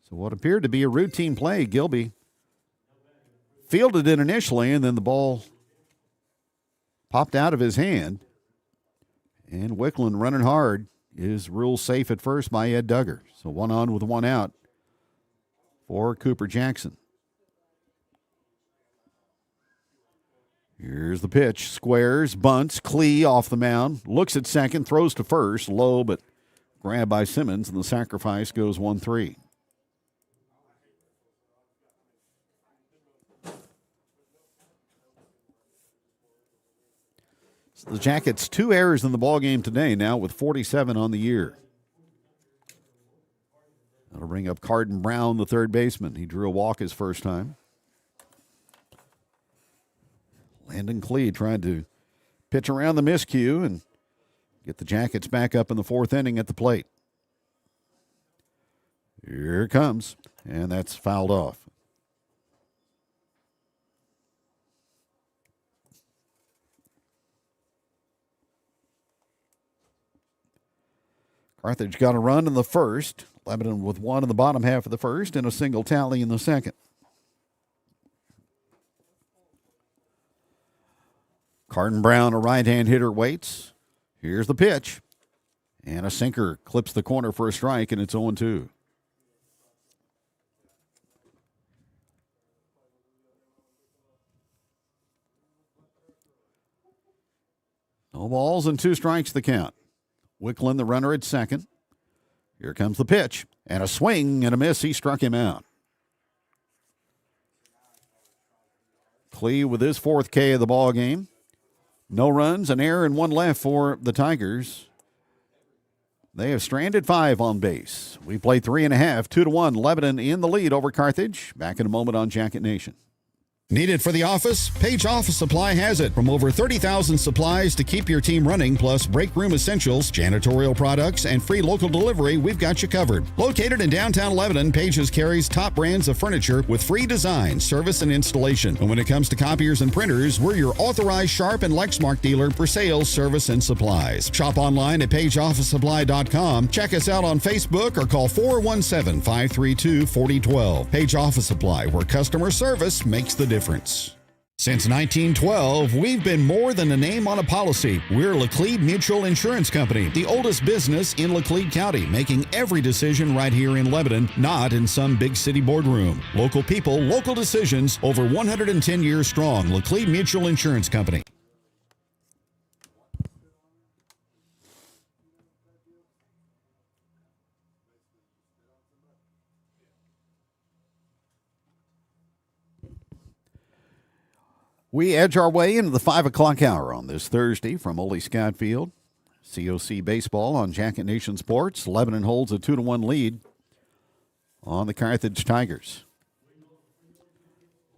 So what appeared to be a routine play, Gilby fielded it initially, and then the ball popped out of his hand. And Wickland running hard is ruled safe at first by Ed Duggar. So 1 on with 1 out for Cooper Jackson. Here's the pitch. Squares, bunts, Clee off the mound, looks at second, throws to first, low, but grabbed by Simmons, and the sacrifice goes 1-3. The Jackets 2 errors in the ballgame today now with 47 on the year. That'll bring up Carden Brown, the third baseman. He drew a walk his first time. Landon Clee tried to pitch around the miscue and get the Jackets back up in the 4th inning at the plate. Here it comes, and that's fouled off. Carthage got a run in the first. Lebanon with 1 in the bottom half of the first and a single tally in the second. Carden Brown, a right-hand hitter, waits. Here's the pitch. And a sinker clips the corner for a strike, and it's 0-2. No balls and 2 strikes the count. Wickland, the runner at second. Here comes the pitch. And a swing and a miss. He struck him out. Clee with his 4th K of the ball game. No runs, an error, and 1 left for the Tigers. They have stranded 5 on base. We play 3.5, 2-1. Lebanon in the lead over Carthage. Back in a moment on Jacket Nation. Need it for the office? Page Office Supply has it. From over 30,000 supplies to keep your team running, plus break room essentials, janitorial products, and free local delivery, we've got you covered. Located in downtown Lebanon, Pages carries top brands of furniture with free design, service, and installation. And when it comes to copiers and printers, we're your authorized Sharp and Lexmark dealer for sales, service, and supplies. Shop online at pageofficesupply.com. Check us out on Facebook or call 417-532-4012. Page Office Supply, where customer service makes the difference. Since 1912, we've been more than a name on a policy. We're Laclede Mutual Insurance Company, the oldest business in Laclede County, making every decision right here in Lebanon, not in some big city boardroom. Local people, local decisions, over 110 years strong. Laclede Mutual Insurance Company. We edge our way into the 5 o'clock hour on this Thursday from Oley Scott Field. COC Baseball on Jacket Nation Sports. Lebanon holds a 2-1 lead on the Carthage Tigers.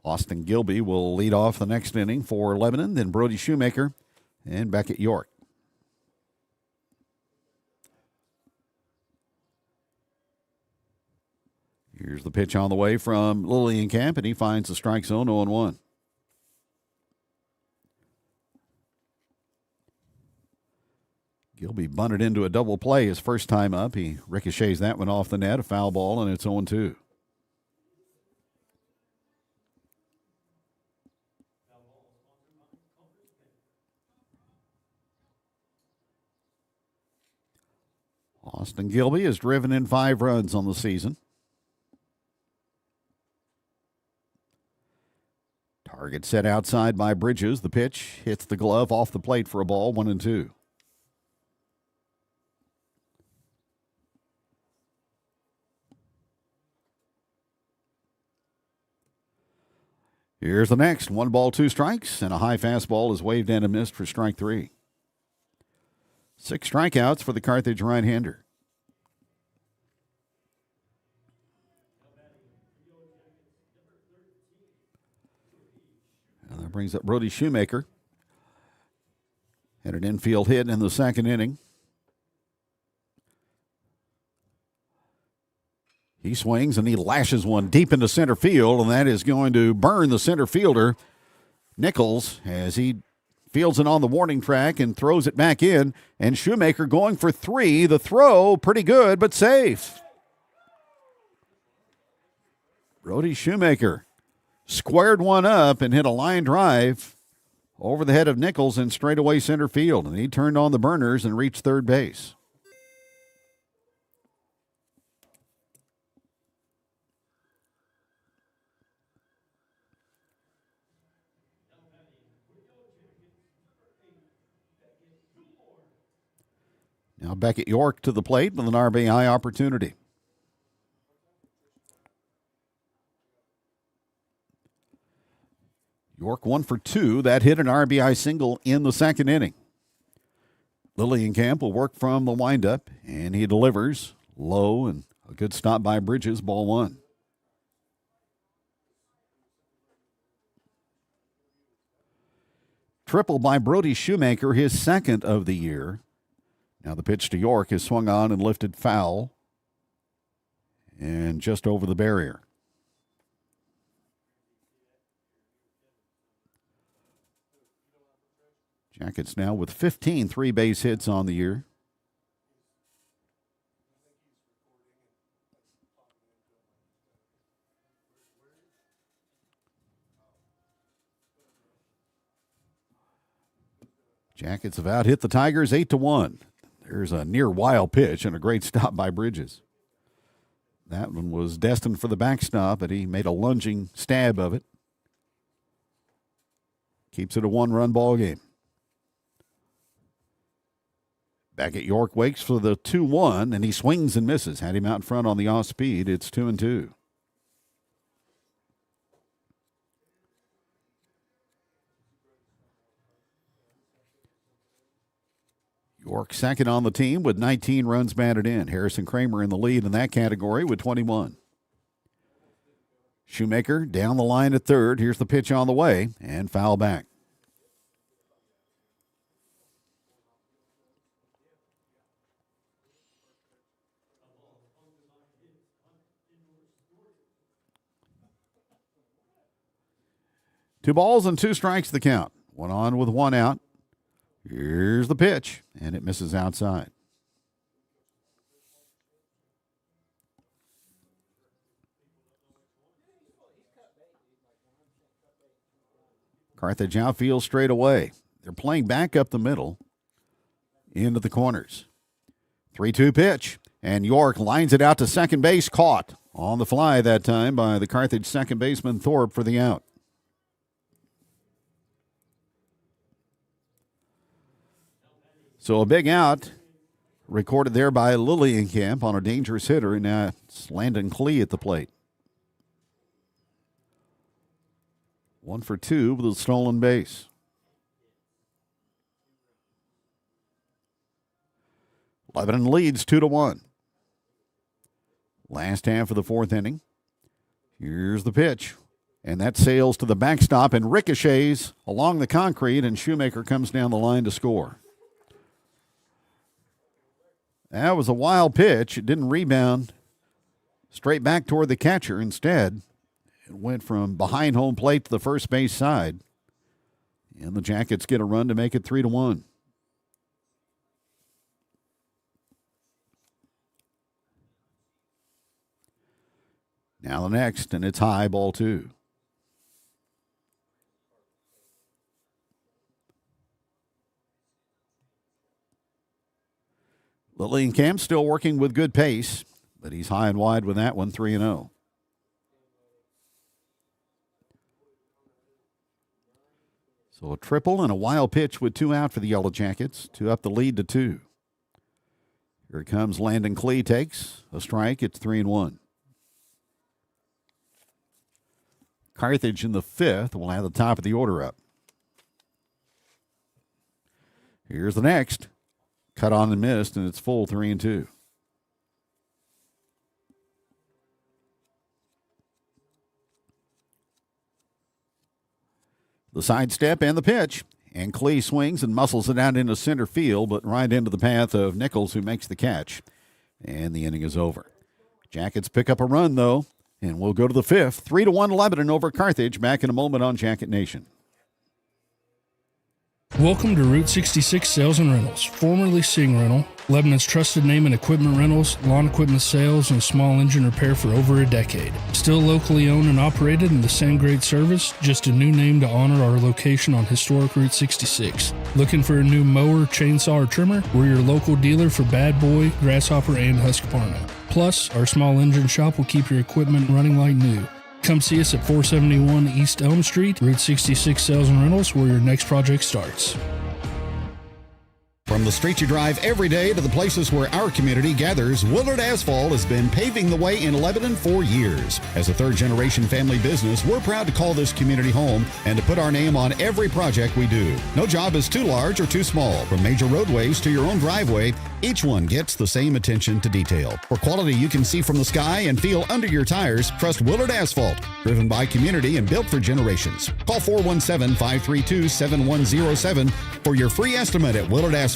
Austin Gilby will lead off the next inning for Lebanon, then Brody Shoemaker and Beckett York. Here's the pitch on the way from Lillienkamp, and he finds the strike zone 0-1. Gilby bunted into a double play his first time up. He ricochets that one off the net, a foul ball, and it's 0-2. Austin Gilby has driven in 5 runs on the season. Target set outside by Bridges. The pitch hits the glove off the plate for a ball, 1-2. Here's the next. 1 ball, 2 strikes, and a high fastball is waved and missed for strike 3. 6 strikeouts for the Carthage right-hander. And that brings up Brody Shoemaker. Had an infield hit in the second inning. He swings and he lashes one deep into center field, and that is going to burn the center fielder, Nichols, as he fields it on the warning track and throws it back in. And Shoemaker going for 3. The throw, pretty good, but safe. Brody Shoemaker squared one up and hit a line drive over the head of Nichols in straightaway center field, and he turned on the burners and reached third base. Now Beckett York to the plate with an RBI opportunity. York 1 for 2. That hit an RBI single in the second inning. Lillienkamp will work from the windup, and he delivers low, and a good stop by Bridges, ball 1. Triple by Brody Shoemaker, his second of the year. Now the pitch to York is swung on and lifted foul and just over the barrier. Jackets now with 15 three-base hits on the year. Jackets have out-hit the Tigers 8-1. There's a near wild pitch and a great stop by Bridges. That one was destined for the backstop, but he made a lunging stab of it. Keeps it a 1-run ball game. Back at York wakes for the 2-1, and he swings and misses. Had him out in front on the off speed. It's 2-2. York second on the team with 19 runs batted in. Harrison Kramer in the lead in that category with 21. Shoemaker down the line at third. Here's the pitch on the way, and foul back. Two balls and 2 strikes the count. 1 on with 1 out. Here's the pitch, and it misses outside. Carthage outfield straight away. They're playing back up the middle into the corners. 3-2 pitch, and York lines it out to second base, caught on the fly that time by the Carthage second baseman Thorpe for the out. So a big out recorded there by Lillienkamp on a dangerous hitter, and now it's Landon Klee at the plate. 1 for 2 with a stolen base. Lebanon leads 2-1. Last half of the 4th inning. Here's the pitch, And that sails to the backstop and ricochets along the concrete, and Shoemaker comes down the line to score. That was a wild pitch. It didn't rebound straight back toward the catcher. Instead, it went from behind home plate to the first base side. And the Jackets get a run to make it 3-1. Now the next, and it's high, ball 2. Lillienkamp still working with good pace, but he's high and wide with that one, 3-0. So a triple and a wild pitch with 2 out for the Yellow Jackets to up the lead to 2. Here comes Landon Klee, takes a strike. It's 3-1. Carthage in the 5th will have the top of the order up. Here's the next. Cut on and missed, and it's full 3-2. The sidestep and the pitch. And Klee swings and muscles it out into center field, but right into the path of Nichols, who makes the catch. And the inning is over. Jackets pick up a run, though, and we'll go to the 5th. 3-1 Lebanon over Carthage. Back in a moment on Jacket Nation. Welcome to Route 66 Sales and Rentals, formerly Sing Rental, Lebanon's trusted name in equipment rentals, lawn equipment sales, and small engine repair for over a decade. Still locally owned and operated in the same great service, just a new name to honor our location on historic Route 66. Looking for a new mower, chainsaw, or trimmer? We're your local dealer for Bad Boy, Grasshopper, and Husqvarna. Plus, our small engine shop will keep your equipment running like new. Come see us at 471 East Elm Street, Route 66 Sales and Rentals, where your next project starts. From the streets you drive every day to the places where our community gathers, Willard Asphalt has been paving the way in Lebanon for years. As a third-generation family business, we're proud to call this community home and to put our name on every project we do. No job is too large or too small. From major roadways to your own driveway, each one gets the same attention to detail. For quality you can see from the sky and feel under your tires, trust Willard Asphalt. Driven by community and built for generations. Call 417-532-7107 for your free estimate at Willard Asphalt.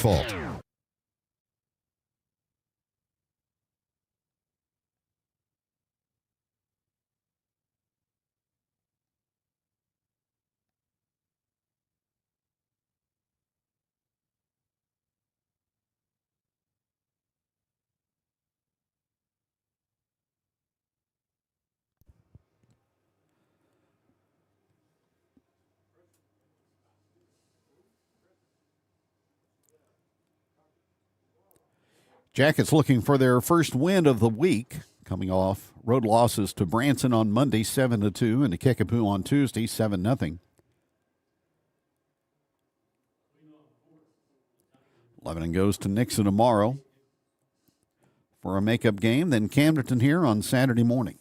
Jackets looking for their first win of the week, coming off road losses to Branson on Monday, 7-2, and to Kickapoo on Tuesday, 7-0. Lebanon goes to Nixon tomorrow for a makeup game, then Camden here on Saturday morning.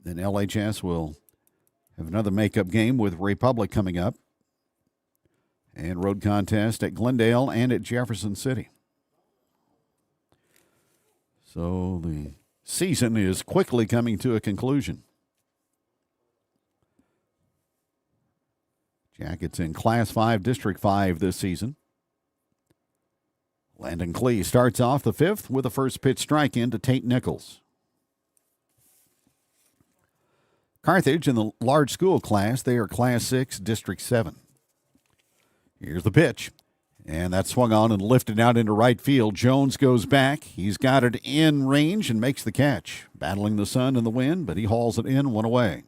Then LHS will have another makeup game with Republic coming up. And road contest at Glendale and at Jefferson City. So the season is quickly coming to a conclusion. Jackets in Class 5, District 5 this season. Landon Klee starts off the 5th with a first pitch strike in to Tate Nichols. Carthage in the large school class, they are Class 6, District 7. Here's the pitch, and that's swung on and lifted out into right field. Jones goes back. He's got it in range and makes the catch. Battling the sun and the wind, but he hauls it in, one away.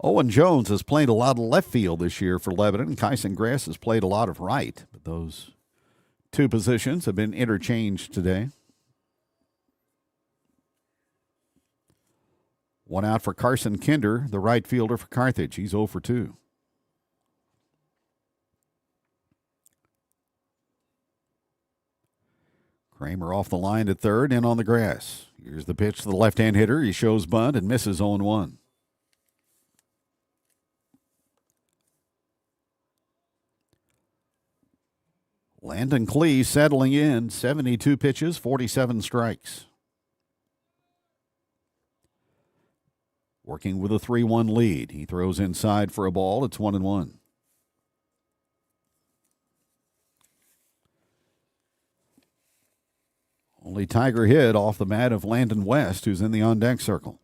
Owen Jones has played a lot of left field this year for Lebanon. Kyson Grass has played a lot of right, but those two positions have been interchanged today. One out for Carson Kinder, the right fielder for Carthage. He's 0 for 2. Kramer off the line at third, in on the grass. Here's the pitch to the left-hand hitter. He shows bunt and misses 0-1. Landon Klee settling in, 72 pitches, 47 strikes. Working with a 3-1 lead. He throws inside for a ball. It's 1-1. Only Tiger hit off the bat of Landon West, who's in the on-deck circle.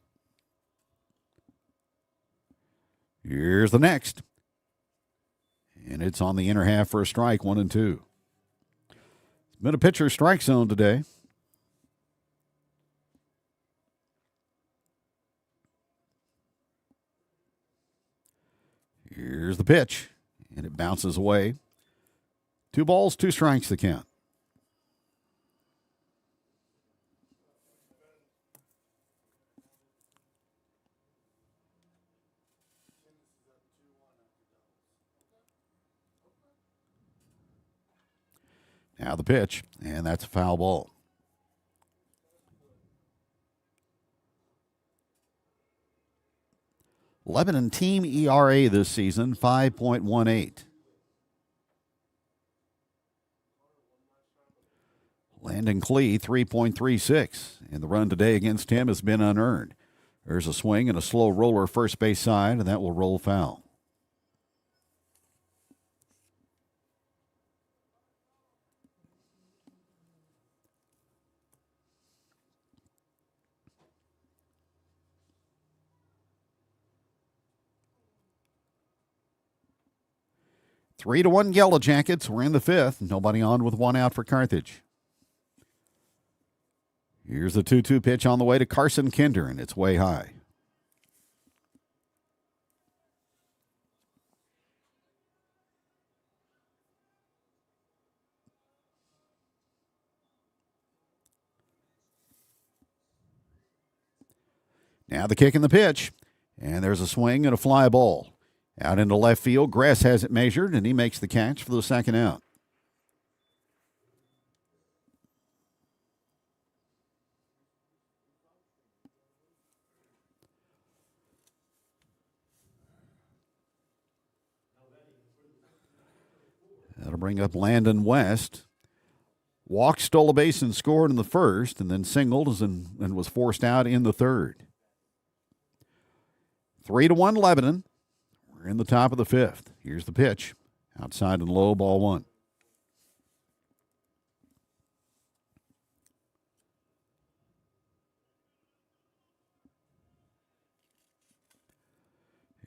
Here's the next. And it's on the inner half for a strike, 1-2. It's been a pitcher's strike zone today. Here's the pitch, and it bounces away. 2 balls, 2 strikes the count. Now the pitch, and that's a foul ball. Lebanon team ERA this season, 5.18. Landon Klee, 3.36. And the run today against him has been unearned. There's a swing and a slow roller first base side, and that will roll foul. Three to 1 Yellowjackets. We're in the 5th. Nobody on with 1 out for Carthage. Here's the 2-2 pitch on the way to Carson Kinder, and it's way high. Now the kick and the pitch, and there's a swing and a fly ball. Out into left field, Gress has it measured, and he makes the catch for the second out. That'll bring up Landon West. Walked, stole a base, and scored in the first, and then singled and was forced out in the third. 3 to 1 Lebanon. We're in the top of the 5th. Here's the pitch. Outside and low, ball 1.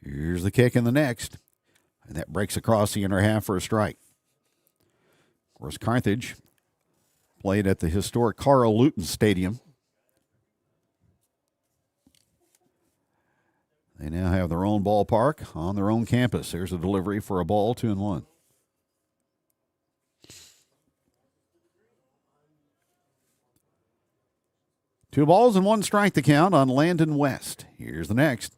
Here's the kick in the next. And that breaks across the inner half for a strike. Of course, Carthage played at the historic Carl Luton Stadium. They now have their own ballpark on their own campus. There's a delivery for a ball, 2-1. Two balls and 1 strike to count on Landon West. Here's the next.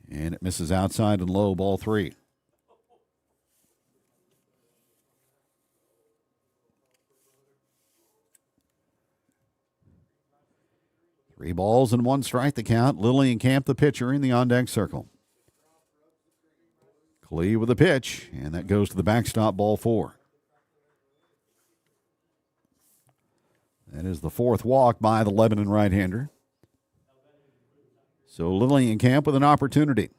And it misses outside and low, ball 3. Three balls and 1 strike to count. Lillienkamp, the pitcher, in the on-deck circle. Klee with a pitch, and that goes to the backstop, ball 4. That is the 4th walk by the Lebanon right-hander. So Lillienkamp with an opportunity.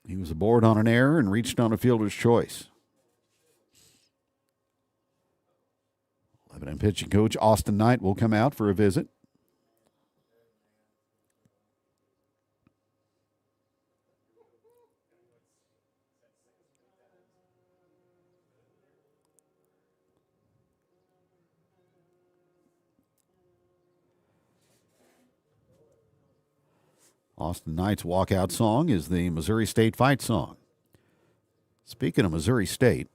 He was aboard on an error and reached on a fielder's choice. Lebanon pitching coach Austin Knight will come out for a visit. Austin Knight's walkout song is the Missouri State fight song. Speaking of Missouri State,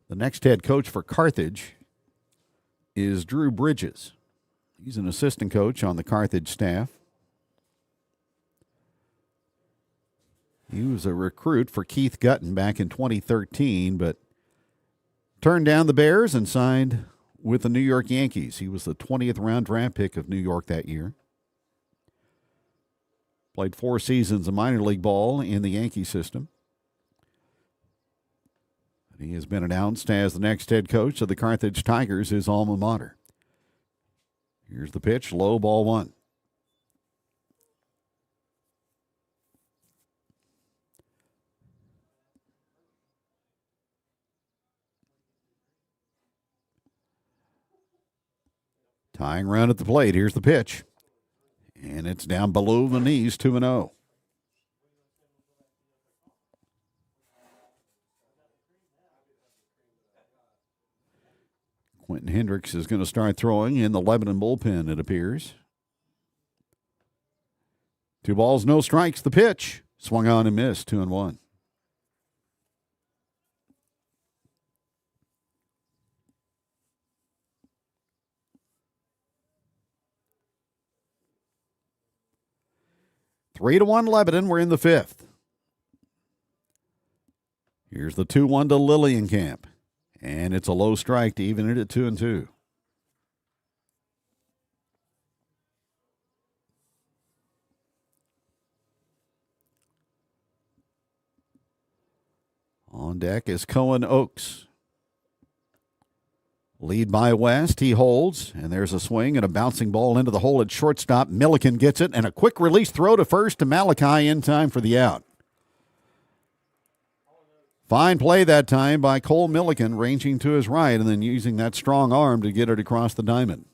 the next head coach for Carthage is Drew Bridges. He's an assistant coach on the Carthage staff. He was a recruit for Keith Gutton back in 2013, but turned down the Bears and signed with the New York Yankees. He was the 20th round draft pick of New York that year. Played 4 seasons of minor league ball in the Yankee system. He has been announced as the next head coach of the Carthage Tigers, his alma mater. Here's the pitch, low, ball 1. Tying run at the plate. Here's the pitch. And it's down below the knees, 2-0. Quentin Hendricks is going to start throwing in the Lebanon bullpen, it appears. 2 balls, no strikes. The pitch. Swung on and missed, 2-1. Three to 1 Lebanon. We're in the 5th. Here's the 2-1 to Lillienkamp. And it's a low strike to even it at 2-2. On deck is Cohen Oakes. Lead by West. He holds, and there's a swing and a bouncing ball into the hole at shortstop. Milliken gets it, and a quick release throw to first to Malachi in time for the out. Fine play that time by Cole Milliken, ranging to his right and then using that strong arm to get it across the diamond.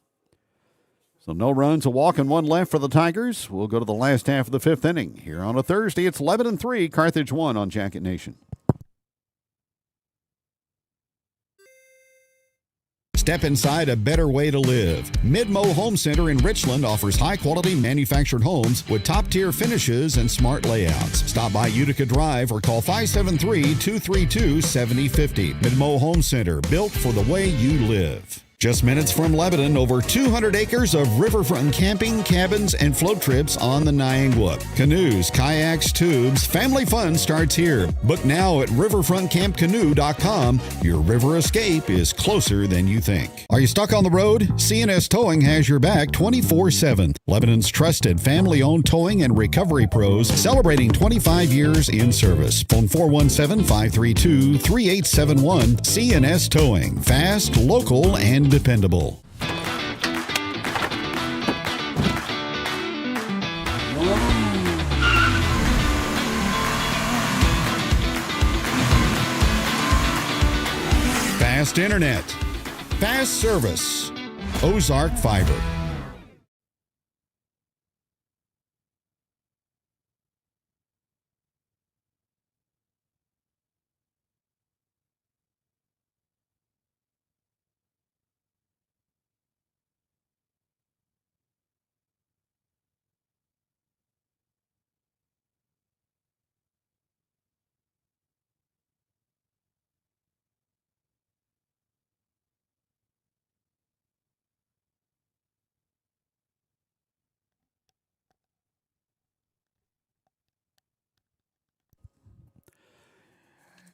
So no runs, a walk, and 1 left for the Tigers. We'll go to the last half of the 5th inning. Here on a Thursday, it's Lebanon 3, Carthage 1 on Jacket Nation. Step inside a better way to live. Midmo Home Center in Richland offers high-quality manufactured homes with top-tier finishes and smart layouts. Stop by Utica Drive or call 573-232-7050. Midmo Home Center, built for the way you live. Just minutes from Lebanon, over 200 acres of riverfront camping, cabins, and float trips on the Niangua. Canoes, kayaks, tubes, family fun starts here. Book now at riverfrontcampcanoe.com. Your river escape is closer than you think. Are you stuck on the road? CNS Towing has your back 24/7. Lebanon's trusted family-owned towing and recovery pros, celebrating 25 years in service. Phone 417-532-3871. CNS Towing. Fast, local, and dependable. Fast internet, fast service, Ozark Fiber.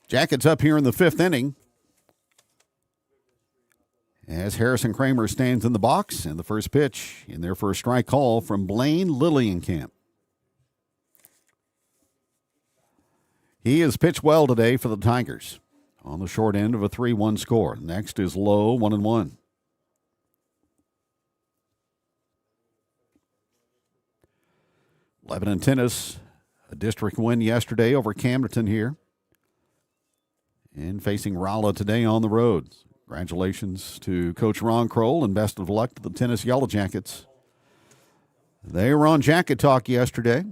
Jackets up here in the 5th inning as Harrison Kramer stands in the box, and the first pitch in there for a strike call from Blaine Lillienkamp. He has pitched well today for the Tigers on the short end of a 3-1 score. Next is Lowe, 1-1. Lebanon tennis, a district win yesterday over Camdenton here. And facing Rolla today on the road. Congratulations to Coach Ron Kroll and best of luck to the tennis Yellowjackets. They were on Jacket Talk yesterday.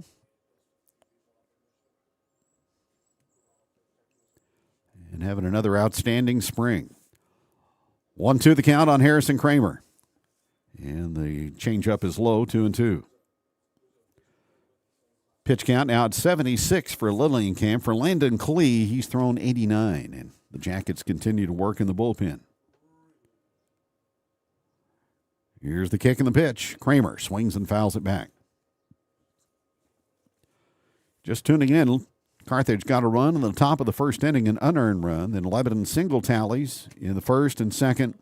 And having another outstanding spring. 1-2 the count on Harrison Kramer. And the changeup is low, 2-2. Pitch count now at 76 for Lillienkamp. For Landon Klee, he's thrown 89, and the Jackets continue to work in the bullpen. Here's the kick and the pitch. Kramer swings and fouls it back. Just tuning in, Carthage got a run in the top of the 1st inning, an unearned run. Then Lebanon single tallies in the 1st and 2nd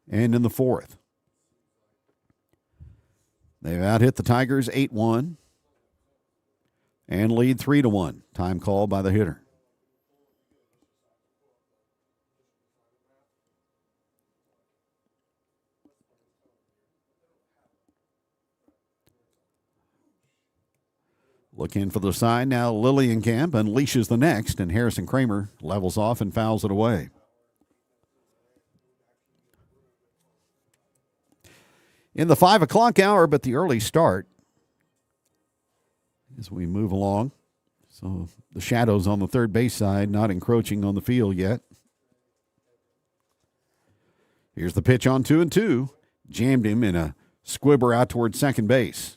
and in the 4th. They've out-hit the Tigers 8-1. and lead 3-1. Time called by the hitter. Looking for the sign now. Lillienkamp unleashes the next, and Harrison Kramer levels off and fouls it away. In the 5 o'clock hour, but the early start as we move along. So the shadows on the third base side not encroaching on the field yet. Here's the pitch on 2-2. Jammed him in a squibber out towards second base.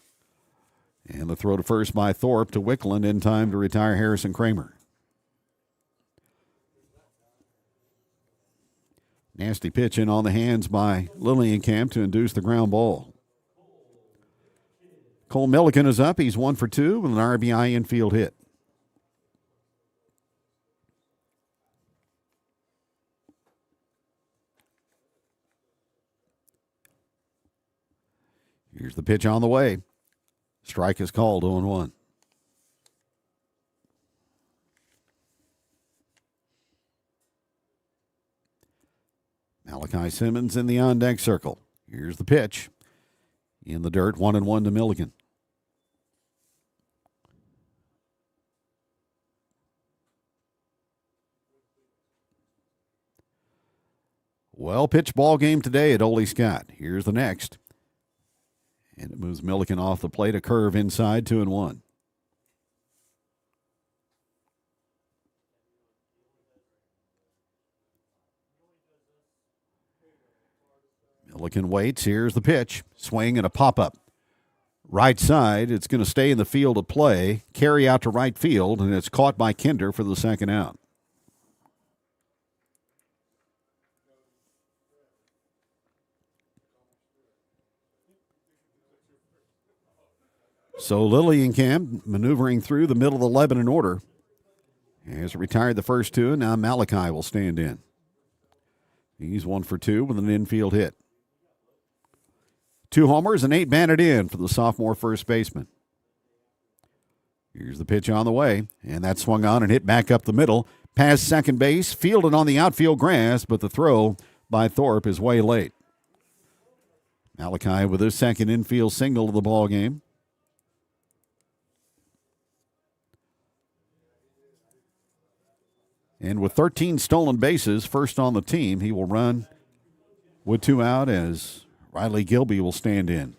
And the throw to first by Thorpe to Wickland in time to retire Harrison Kramer. Nasty pitch in on the hands by Lillienkamp to induce the ground ball. Cole Milliken is up. He's 1 for 2 with an RBI infield hit. Here's the pitch on the way. Strike is called, 0-1. Malachi Simmons in the on-deck circle. Here's the pitch. In the dirt, 1-1 to Milligan. Well pitched ball game today at Oley Scott. Here's the next. And it moves Milliken off the plate, a curve inside, 2-1. Milliken waits. Here's the pitch. Swing and a pop-up. Right side. It's going to stay in the field of play. Carry out to right field, and it's caught by Kinder for the second out. So Lillienkamp maneuvering through the middle of the Lebanon order. Has retired the first two, and now Malachi will stand in. He's 1 for 2 with an infield hit. 2 homers and 8 batted in for the sophomore first baseman. Here's the pitch on the way, and that swung on and hit back up the middle. Past second base, fielded on the outfield grass, but the throw by Thorpe is way late. Malachi with his second infield single of the ball game. And with 13 stolen bases, first on the team, he will run with 2 out as Riley Gilby will stand in.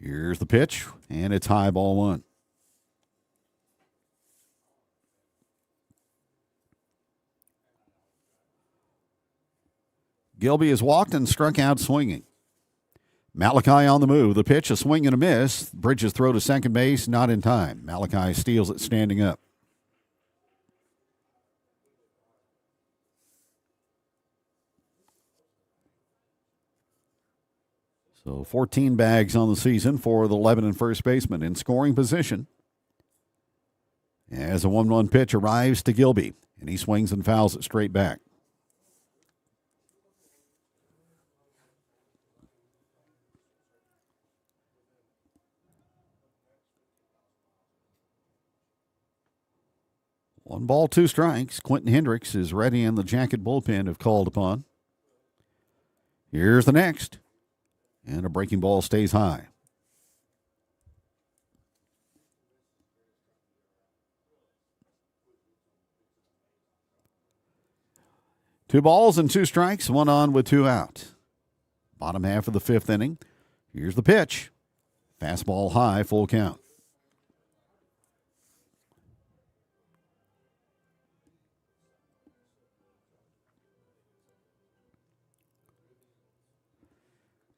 Here's the pitch, and it's high, ball 1. Gilby has walked and struck out swinging. Malachi on the move. The pitch, a swing and a miss. Bridges throw to second base, not in time. Malachi steals it standing up. So 14 bags on the season for the Lebanon first baseman in scoring position. As a 1-1 pitch arrives to Gilby, and he swings and fouls it straight back. One ball, 2 strikes. Quentin Hendricks is ready, and the Jacket bullpen have called upon. Here's the next. And a breaking ball stays high. Two balls and 2 strikes, 1 on with 2 out. Bottom half of the 5th inning. Here's the pitch. Fastball high, full count.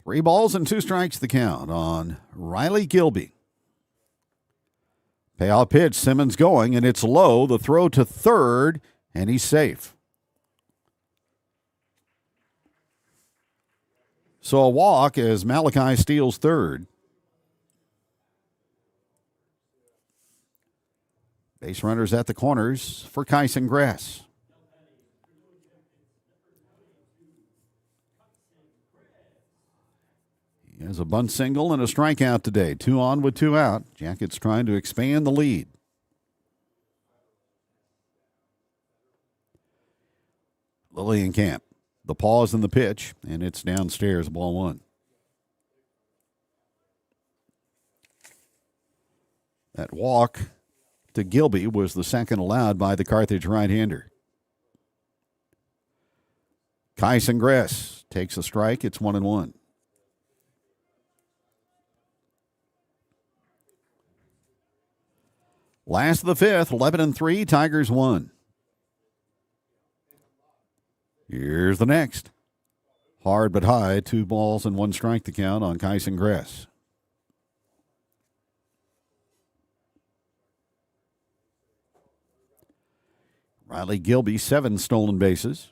Three balls and 2 strikes the count on Riley Gilby. Payoff pitch, Simmons going, and it's low. The throw to third, and he's safe. So a walk as Malachi steals third. Base runners at the corners for Kyson Grass. There's a bunt single and a strikeout today. 2 on with 2 out. Jackets trying to expand the lead. Lillian the pause in the pitch, and it's downstairs, ball 1. That walk to Gilby was the second allowed by the Carthage right-hander. Kyson Gress takes a strike. It's 1-1. Last of the 5th, Lebanon 3, Tigers 1. Here's the next. Hard but high, 2 balls and 1 strike to count on Kyson Gress. Riley Gilby, 7 stolen bases.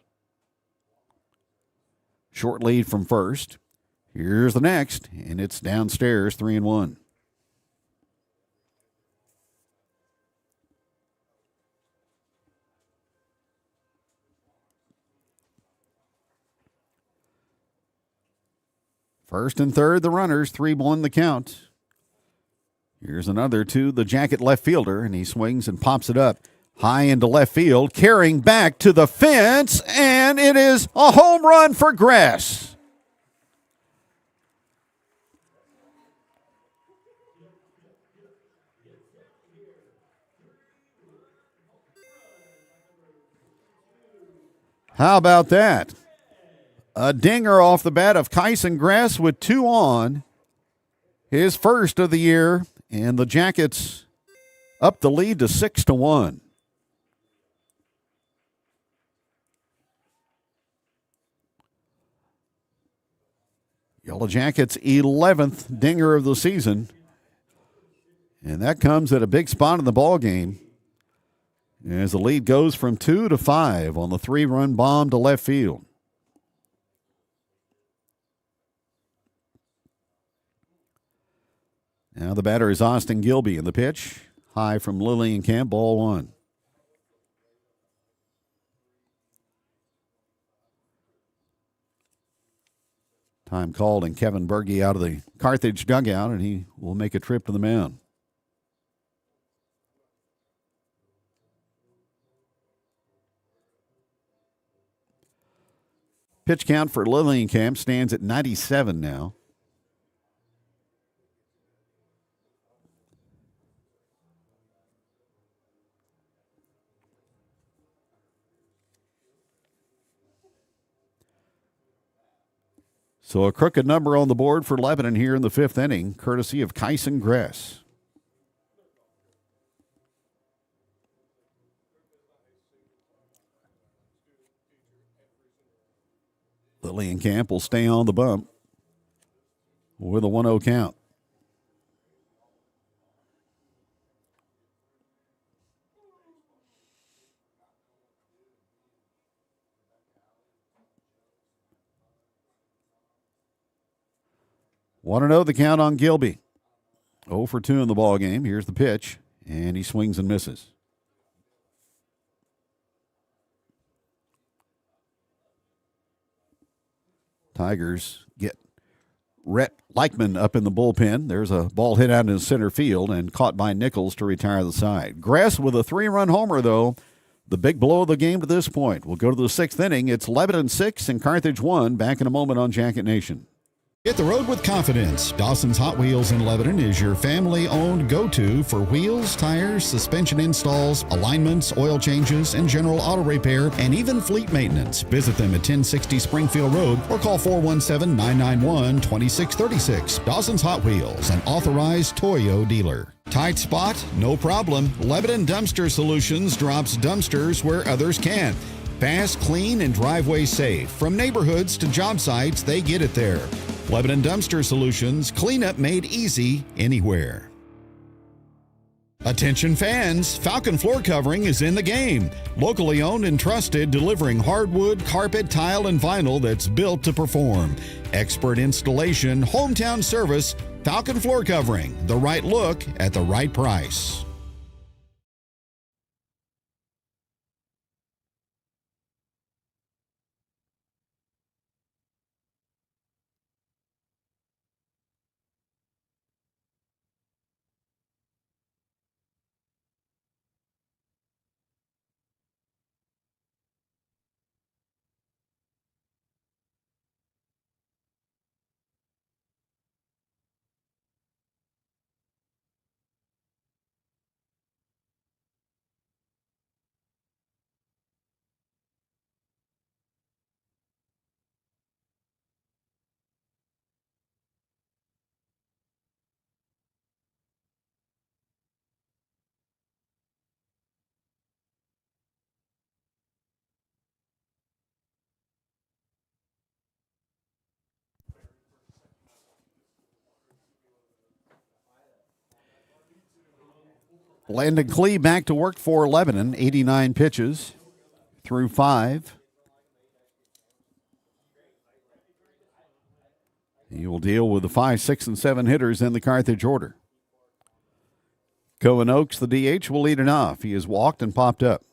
Short lead from first. Here's the next, and it's downstairs, 3-1. First and third, the runners, 3-1 the count. Here's another to the Jacket left fielder, and he swings and pops it up high into left field, carrying back to the fence, and it is a home run for Gress. How about that? A dinger off the bat of Kyson Gress with 2 on. His first of the year, and the Jackets up the lead to 6-1. Yellow Jackets' 11th dinger of the season. And that comes at a big spot in the ball game, as the lead goes from 2 to 5 on the 3-run bomb to left field. Now the batter is Austin Gilby, in the pitch. High from Lillian Camp, ball 1. Time called, and Kevin Berge out of the Carthage dugout, and he will make a trip to the mound. Pitch count for Lillian Camp stands at 97 now. So a crooked number on the board for Lebanon here in the 5th inning, courtesy of Kyson Gress. Lillian Camp will stay on the bump with a 1-0 count. Want to know the count on Gilby? 0 for 2 in the ball game. Here's the pitch, and he swings and misses. Tigers get Rhett Leichman up in the bullpen. There's a ball hit out in center field and caught by Nichols to retire the side. Gress with a 3-run homer, though. The big blow of the game to this point. We'll go to the 6th inning. It's Lebanon 6 and Carthage 1. Back in a moment on Jacket Nation. Hit the road with confidence. Dawson's Hot Wheels in Lebanon is your family-owned go-to for wheels, tires, suspension installs, alignments, oil changes, and general auto repair, and even fleet maintenance. Visit them at 1060 Springfield Road or call 417-991-2636. Dawson's Hot Wheels, an authorized Toyo dealer. Tight spot? No problem. Lebanon Dumpster Solutions drops dumpsters where others can't. Fast, clean, and driveway safe. From neighborhoods to job sites, they get it there. Lebanon Dumpster Solutions, cleanup made easy anywhere. Attention fans, Falcon Floor Covering is in the game. Locally owned and trusted, delivering hardwood, carpet, tile, and vinyl that's built to perform. Expert installation, hometown service, Falcon Floor Covering, the right look at the right price. Landon Klee back to work for Lebanon. 89 pitches through 5. He will deal with the 5, 6, and 7 hitters in the Carthage order. Cohen Oakes, the DH, will lead it off. He has walked and popped up.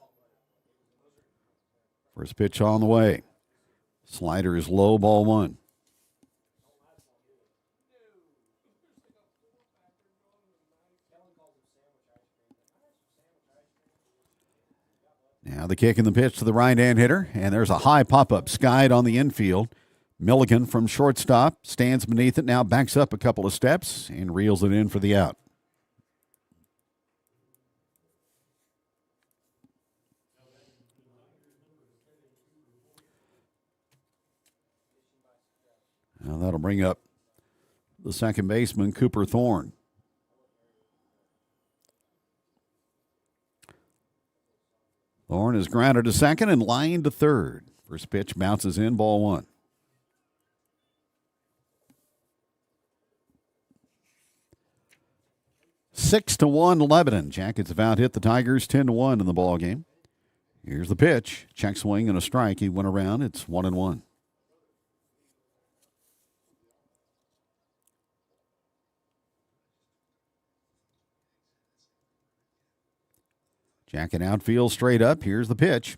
First pitch on the way. Slider is low, ball 1. Now the kick and the pitch to the right-hand hitter, and there's a high pop-up skied on the infield. Milligan from shortstop stands beneath it, now backs up a couple of steps and reels it in for the out. Now that'll bring up the second baseman, Cooper Thorne. Thorne is grounded to second and lined to third. First pitch bounces in, ball 1. Six to 1 Lebanon. Jackets have out hit the Tigers 10-1 in the ball game. Here's the pitch. Check swing and a strike. He went around. It's 1-1. Jacket outfield straight up. Here's the pitch.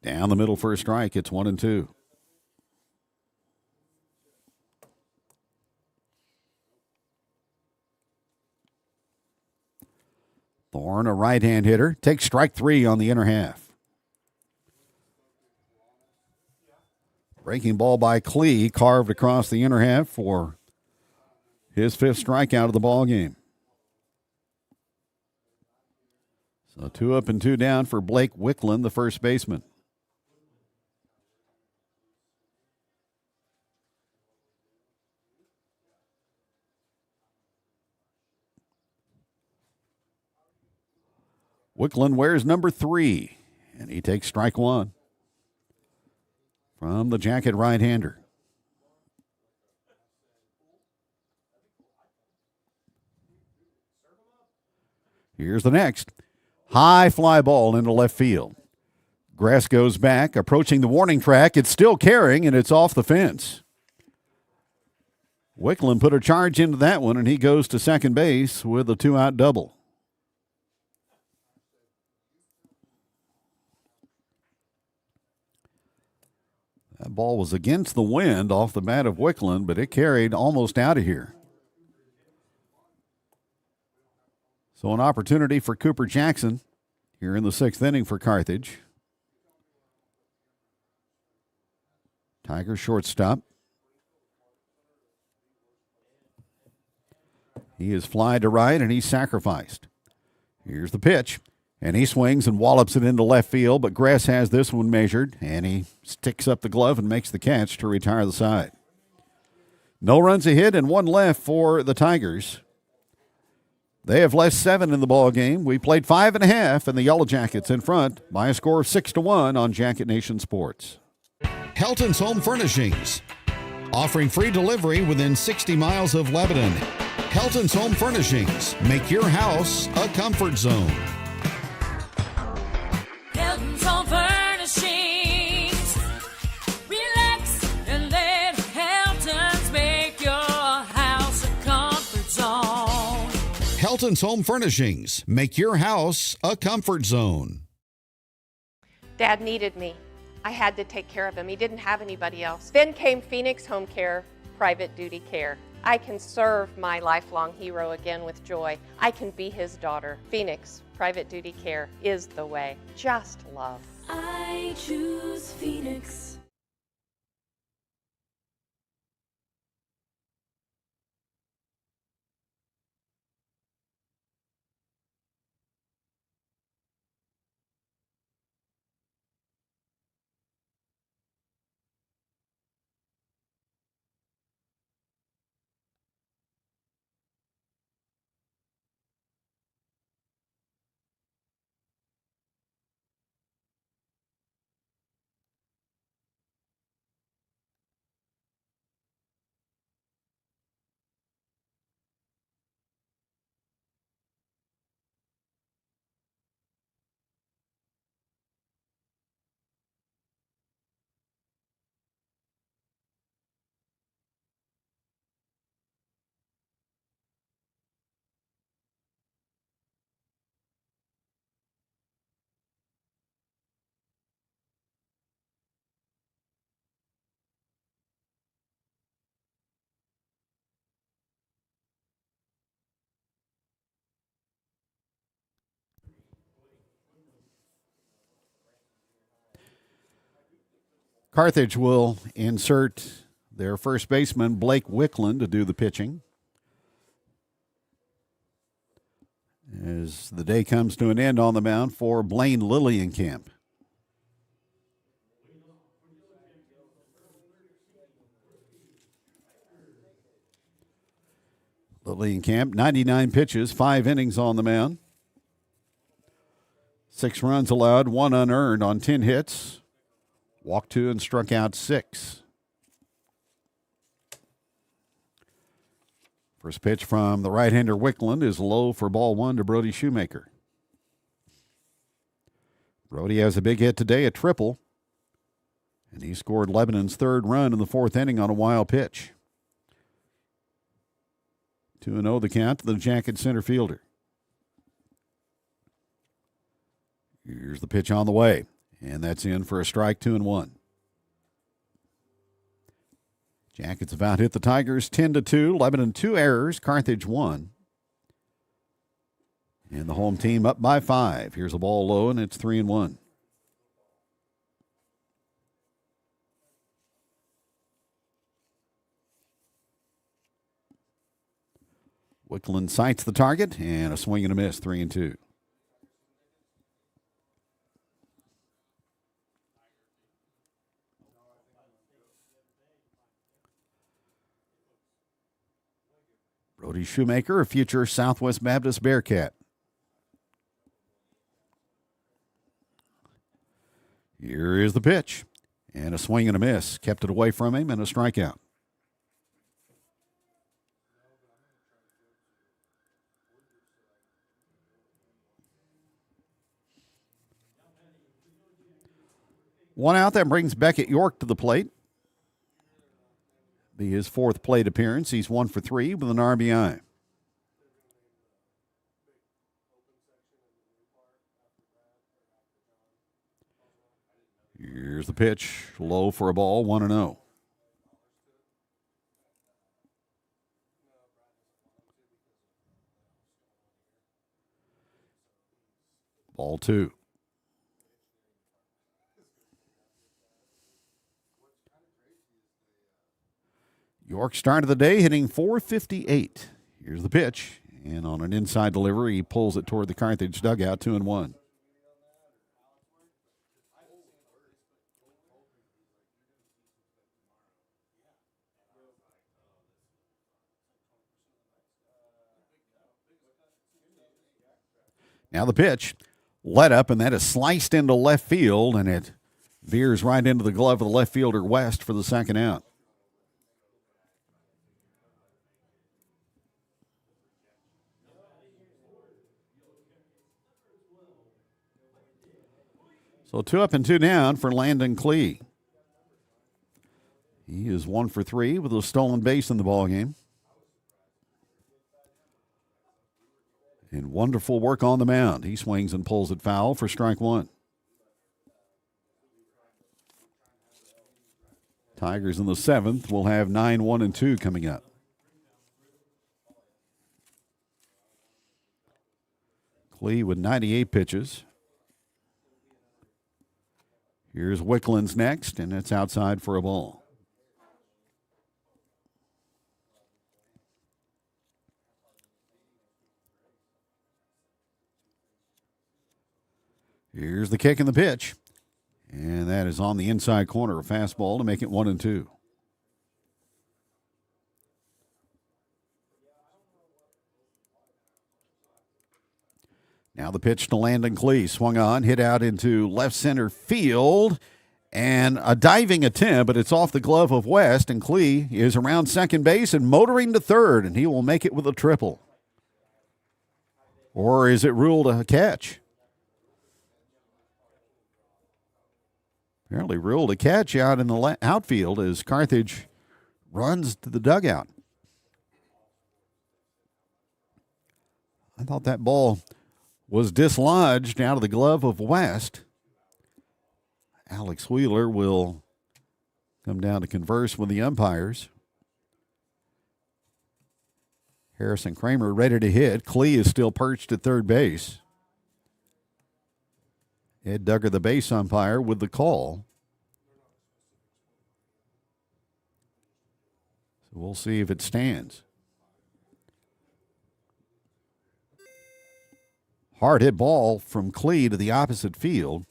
Down the middle for a strike. It's 1-2. Thorne, a right-hand hitter, takes strike 3 on the inner half. Breaking ball by Klee, carved across the inner half for his 5th strikeout of the ball game. So 2 up and 2 down for Blake Wickland, the first baseman. Wickland wears number 3, and he takes strike 1 from the Jacket right-hander. Here's the next. High fly ball into left field. Grass goes back, approaching the warning track. It's still carrying, and it's off the fence. Wickland put a charge into that one, and he goes to second base with a 2-out double. That ball was against the wind off the bat of Wickland, but it carried almost out of here. So an opportunity for Cooper Jackson here in the 6th inning for Carthage. Tigers shortstop. He is fly to right, and he's sacrificed. Here's the pitch. And he swings and wallops it into left field, but Grass has this one measured, and he sticks up the glove and makes the catch to retire the side. No runs a hit and 1 left for the Tigers. They have left 7 in the ball game. We played 5.5, and the Yellowjackets in front by a score of 6-1 on Jacket Nation Sports. Helton's Home Furnishings, offering free delivery within 60 miles of Lebanon. Helton's Home Furnishings, make your house a comfort zone. Helton's Home Furnishings. Relax and let Helton's make your house a comfort zone. Helton's Home Furnishings, make your house a comfort zone. Dad needed me. I had to take care of him. He didn't have anybody else. Then came Phoenix Home Care, Private Duty Care. I can serve my lifelong hero again with joy. I can be his daughter. Phoenix Private Duty Care is the way. Just love. I choose Phoenix. Carthage will insert their first baseman, Blake Wickland, to do the pitching. As the day comes to an end on the mound for Blaine Lillienkamp. Lillienkamp, 99 pitches, 5 innings on the mound. 6 runs allowed, 1 unearned on 10 hits. Walked 2 and struck out 6. First pitch from the right-hander Wickland is low for ball 1 to Brody Shoemaker. Brody has a big hit today, a triple. And he scored Lebanon's 3rd run in the 4th inning on a wild pitch. 2-0 the count to the Jacket center fielder. Here's the pitch on the way, and that's in for a strike, 2-1. Jackets have out hit the Tigers 10-2. Lebanon 2 errors, Carthage 1. And the home team up by 5. Here's a ball low, and it's 3-1. Wickland sights the target, and a swing and a miss, 3-2. Brody Shoemaker, a future Southwest Baptist Bearcat. Here is the pitch, and a swing and a miss. Kept it away from him, and a strikeout. One out, that brings Beckett York to the plate. Be his 4th plate appearance. He's 1 for 3 with an RBI. Here's the pitch, low for a ball, 1-0. Ball 2. York started the day hitting .458. Here's the pitch, and on an inside delivery, he pulls it toward the Carthage dugout, 2-1. Now the pitch, let up, and that is sliced into left field, and it veers right into the glove of the left fielder West for the 2nd out. So 2 up and 2 down for Landon Klee. He is 1 for 3 with a stolen base in the ballgame. And wonderful work on the mound. He swings and pulls it foul for strike 1. Tigers in the 7th will have 9, 1, and 2 coming up. Klee with 98 pitches. Here's Wickland's next, and it's outside for a ball. Here's the kick and the pitch, and that is on the inside corner, a fastball to make it 1-2. Now the pitch to Landon Klee, swung on, hit out into left center field, and a diving attempt, but it's off the glove of West, and Klee is around second base and motoring to third, and he will make it with a triple. Or is it ruled a catch? Apparently ruled a catch out in the outfield as Carthage runs to the dugout. I thought that ball was dislodged out of the glove of West. Alex Wheeler will come down to converse with the umpires. Harrison Kramer ready to hit. Klee is still perched at third base. Ed Duggar, the base umpire, with the call. We'll see if it stands. Hard hit ball from Clee to the opposite field.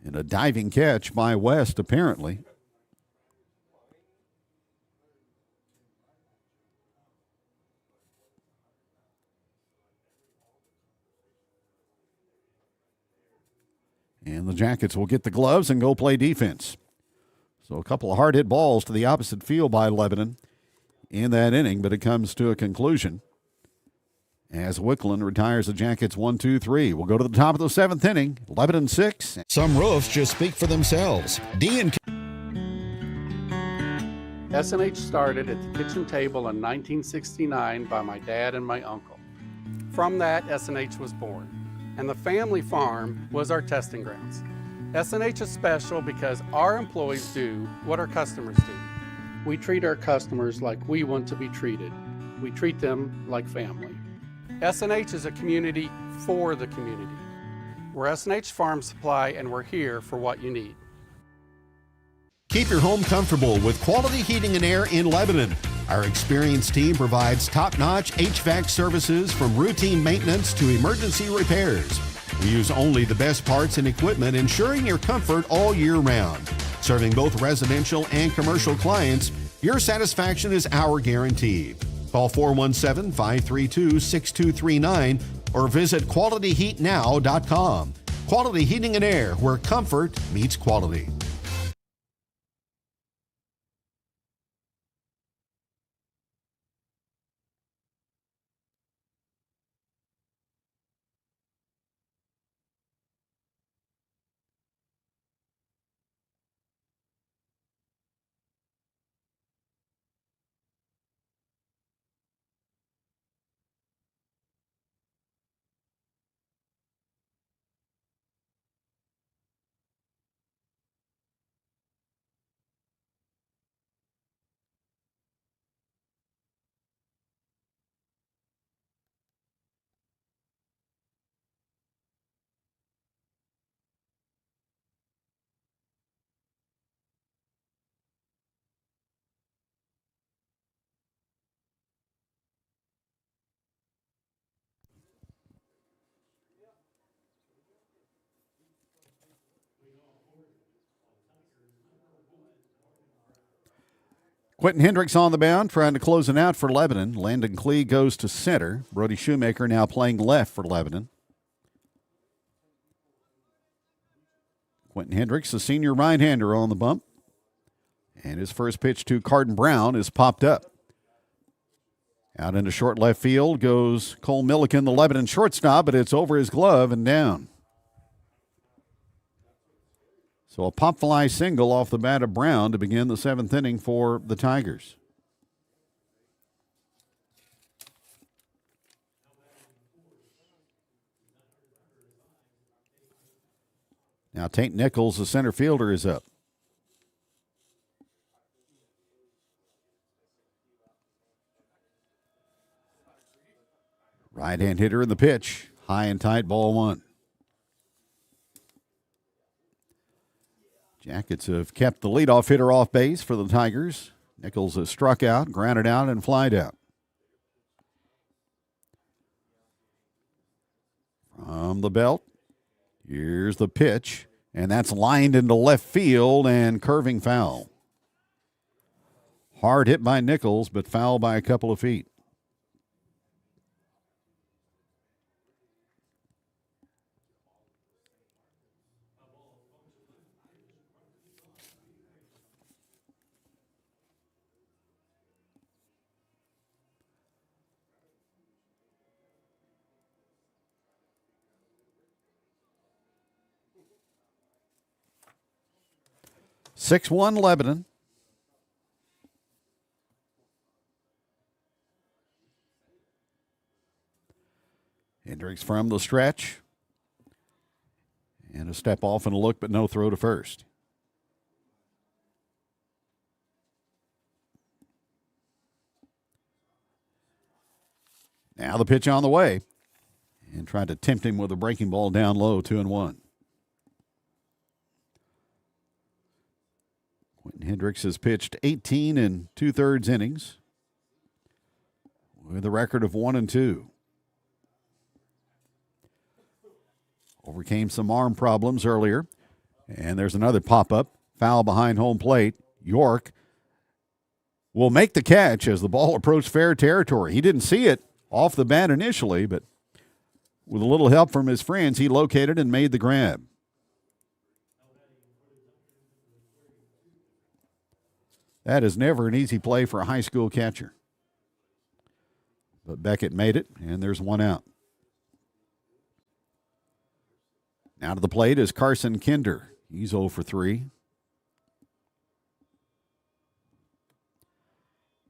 And a diving catch by West, apparently. And the Jackets will get the gloves and go play defense. So a couple of hard hit balls to the opposite field by Lebanon in that inning, but it comes to a conclusion as Wickland retires the Jackets 1-2-3. We'll go to the top of the seventh inning. Lebanon 6. Some roofs just speak for themselves. D&K. S&H started at the kitchen table in 1969 by my dad and my uncle. From that, S&H was born, and the family farm was our testing grounds. S&H is special because our employees do what our customers do. We treat our customers like we want to be treated. We treat them like family. S&H is a community for the community. We're S&H Farm Supply, and we're here for what you need. Keep your home comfortable with Quality Heating and Air in Lebanon. Our experienced team provides top-notch HVAC services from routine maintenance to emergency repairs. We use only the best parts and equipment, ensuring your comfort all year round. Serving both residential and commercial clients, your satisfaction is our guarantee. Call 417-532-6239 or visit qualityheatnow.com. Quality Heating and Air, where comfort meets quality. Quentin Hendricks on the mound, trying to close it out for Lebanon. Landon Clee goes to center. Brody Shoemaker now playing left for Lebanon. Quentin Hendricks, the senior right-hander, on the bump. And his first pitch to Carden Brown is popped up. Out into short left field goes Cole Milliken, the Lebanon shortstop, but it's over his glove and down. So a pop fly single off the bat of Brown to begin the seventh inning for the Tigers. Now Tate Nichols, the center fielder, is up. Right-hand hitter in the pitch. High and tight, ball one. Jackets have kept the leadoff hitter off base for the Tigers. Nichols has struck out, grounded out, and flied out. From the belt, here's the pitch, and that's lined into left field and curving foul. Hard hit by Nichols, but foul by a couple of feet. Six-1 Lebanon. Hendricks from the stretch. And a step off and a look, but no throw to first. Now the pitch on the way. And tried to tempt him with a breaking ball down low, 2-1. Hendricks has pitched 18 2/3 innings with a record of 1-2. Overcame some arm problems earlier. And there's another pop-up. Foul behind home plate. York will make the catch as the ball approached fair territory. He didn't see it off the bat initially, but with a little help from his friends, he located and made the grab. That is never an easy play for a high school catcher. But Beckett made it, and there's one out. Now to the plate is Carson Kinder. He's 0 for 3.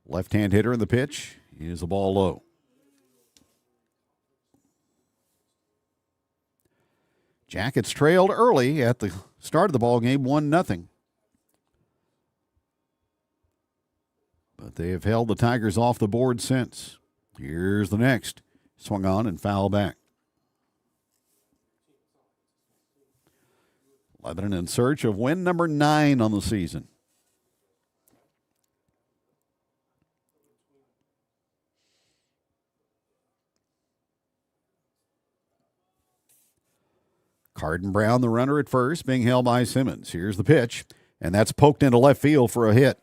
Left-hand hitter in the pitch is a ball low. Jackets trailed early at the start of the ball game, 1-0. But they have held the Tigers off the board since. Here's the next. Swung on and foul back. Lebanon in search of win number 9 on the season. Carden Brown, the runner at first, being held by Simmons. Here's the pitch, and that's poked into left field for a hit.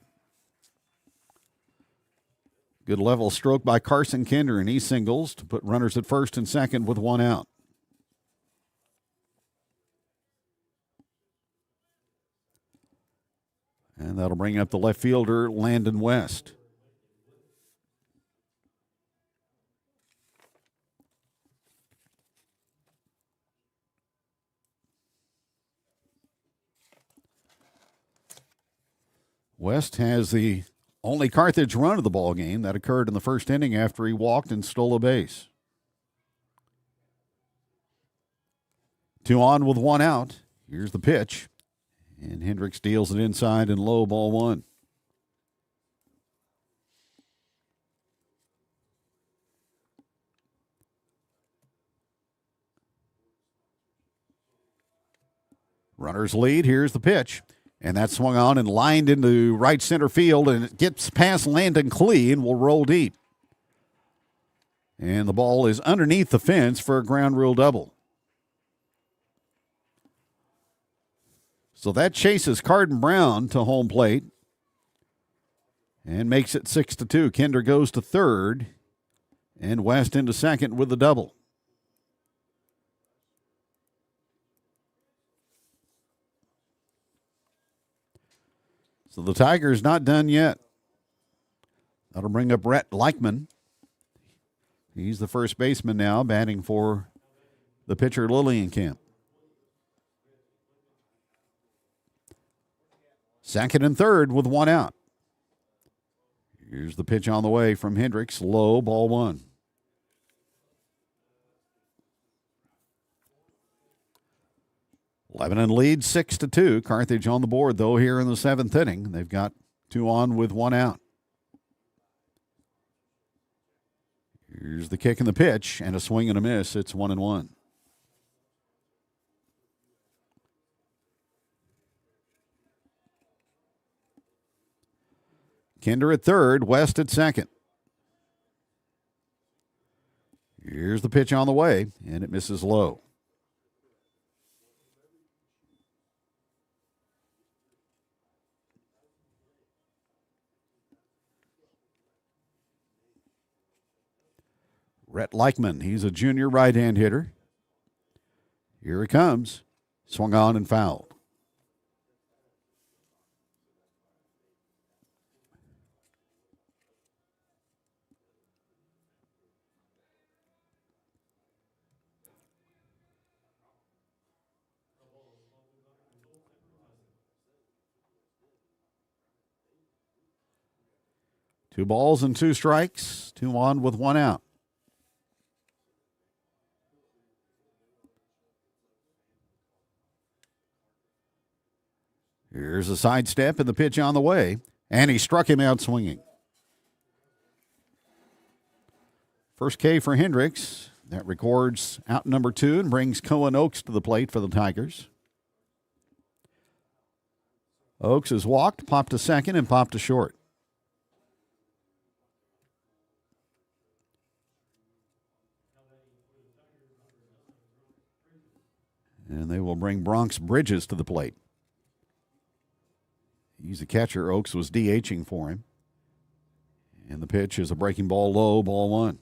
Good level stroke by Carson Kinder, and he singles to put runners at first and second with one out. And that'll bring up the left fielder, Landon West. West has the only Carthage run of the ball game. That occurred in the first inning after he walked and stole a base. 2 on with 1 out. Here's the pitch. And Hendricks deals it inside and low, ball 1. Runners lead. Here's the pitch. And that swung on and lined into right center field, and it gets past Landon Klee and will roll deep. And the ball is underneath the fence for a ground rule double. So that chases Carden Brown to home plate and makes it 6-2. Kinder goes to third, and West into second with the double. So the Tigers not done yet. That'll bring up Rhett Leichman. He's the first baseman now, batting for the pitcher Lillienkamp. Second and third with 1 out. Here's the pitch on the way from Hendricks. Low, ball 1. Lebanon leads 6-2. Carthage on the board, though, here in the 7th inning. They've got 2 on with 1 out. Here's the kick and the pitch, and a swing and a miss. It's 1-1. Kinder at third, West at second. Here's the pitch on the way, and it misses low. Rhett Leichman, he's a junior right-hand hitter. Here he comes. Swung on and fouled. Two balls and 2 strikes. 2 on with 1 out. Here's a sidestep and the pitch on the way, and he struck him out swinging. First K for Hendricks. That records out number 2 and brings Cohen Oakes to the plate for the Tigers. Oaks has walked, popped to second, and popped to short. And they will bring Bronx Bridges to the plate. He's a catcher. Oaks was DHing for him. And the pitch is a breaking ball low, ball one.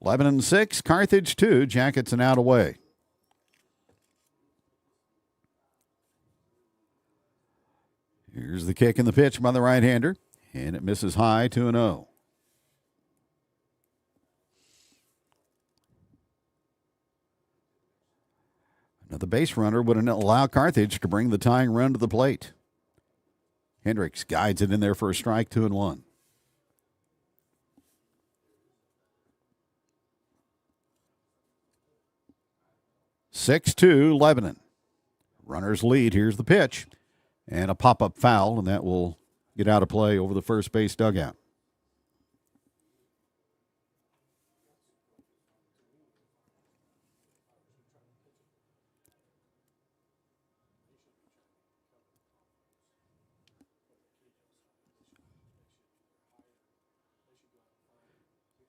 Lebanon 6, Carthage 2, Jackets an out away. Here's the kick and the pitch by the right-hander, and it misses high, 2-0. Another base runner would allow Carthage to bring the tying run to the plate. Hendricks guides it in there for a strike, 2-1. (6-2) Lebanon. Runners lead. Here's the pitch. And a pop-up foul, and that will get out of play over the first base dugout.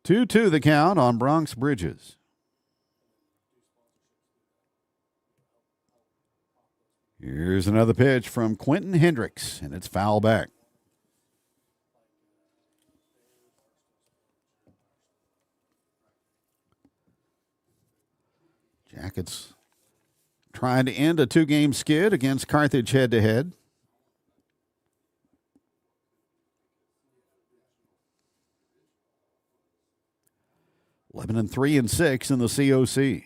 (2-2) the count on Bronx Bridges. Here's another pitch from Quentin Hendricks, and it's foul back. Jackets trying to end a two-game skid against Carthage head-to-head. Lebanon 3-6 in the COC.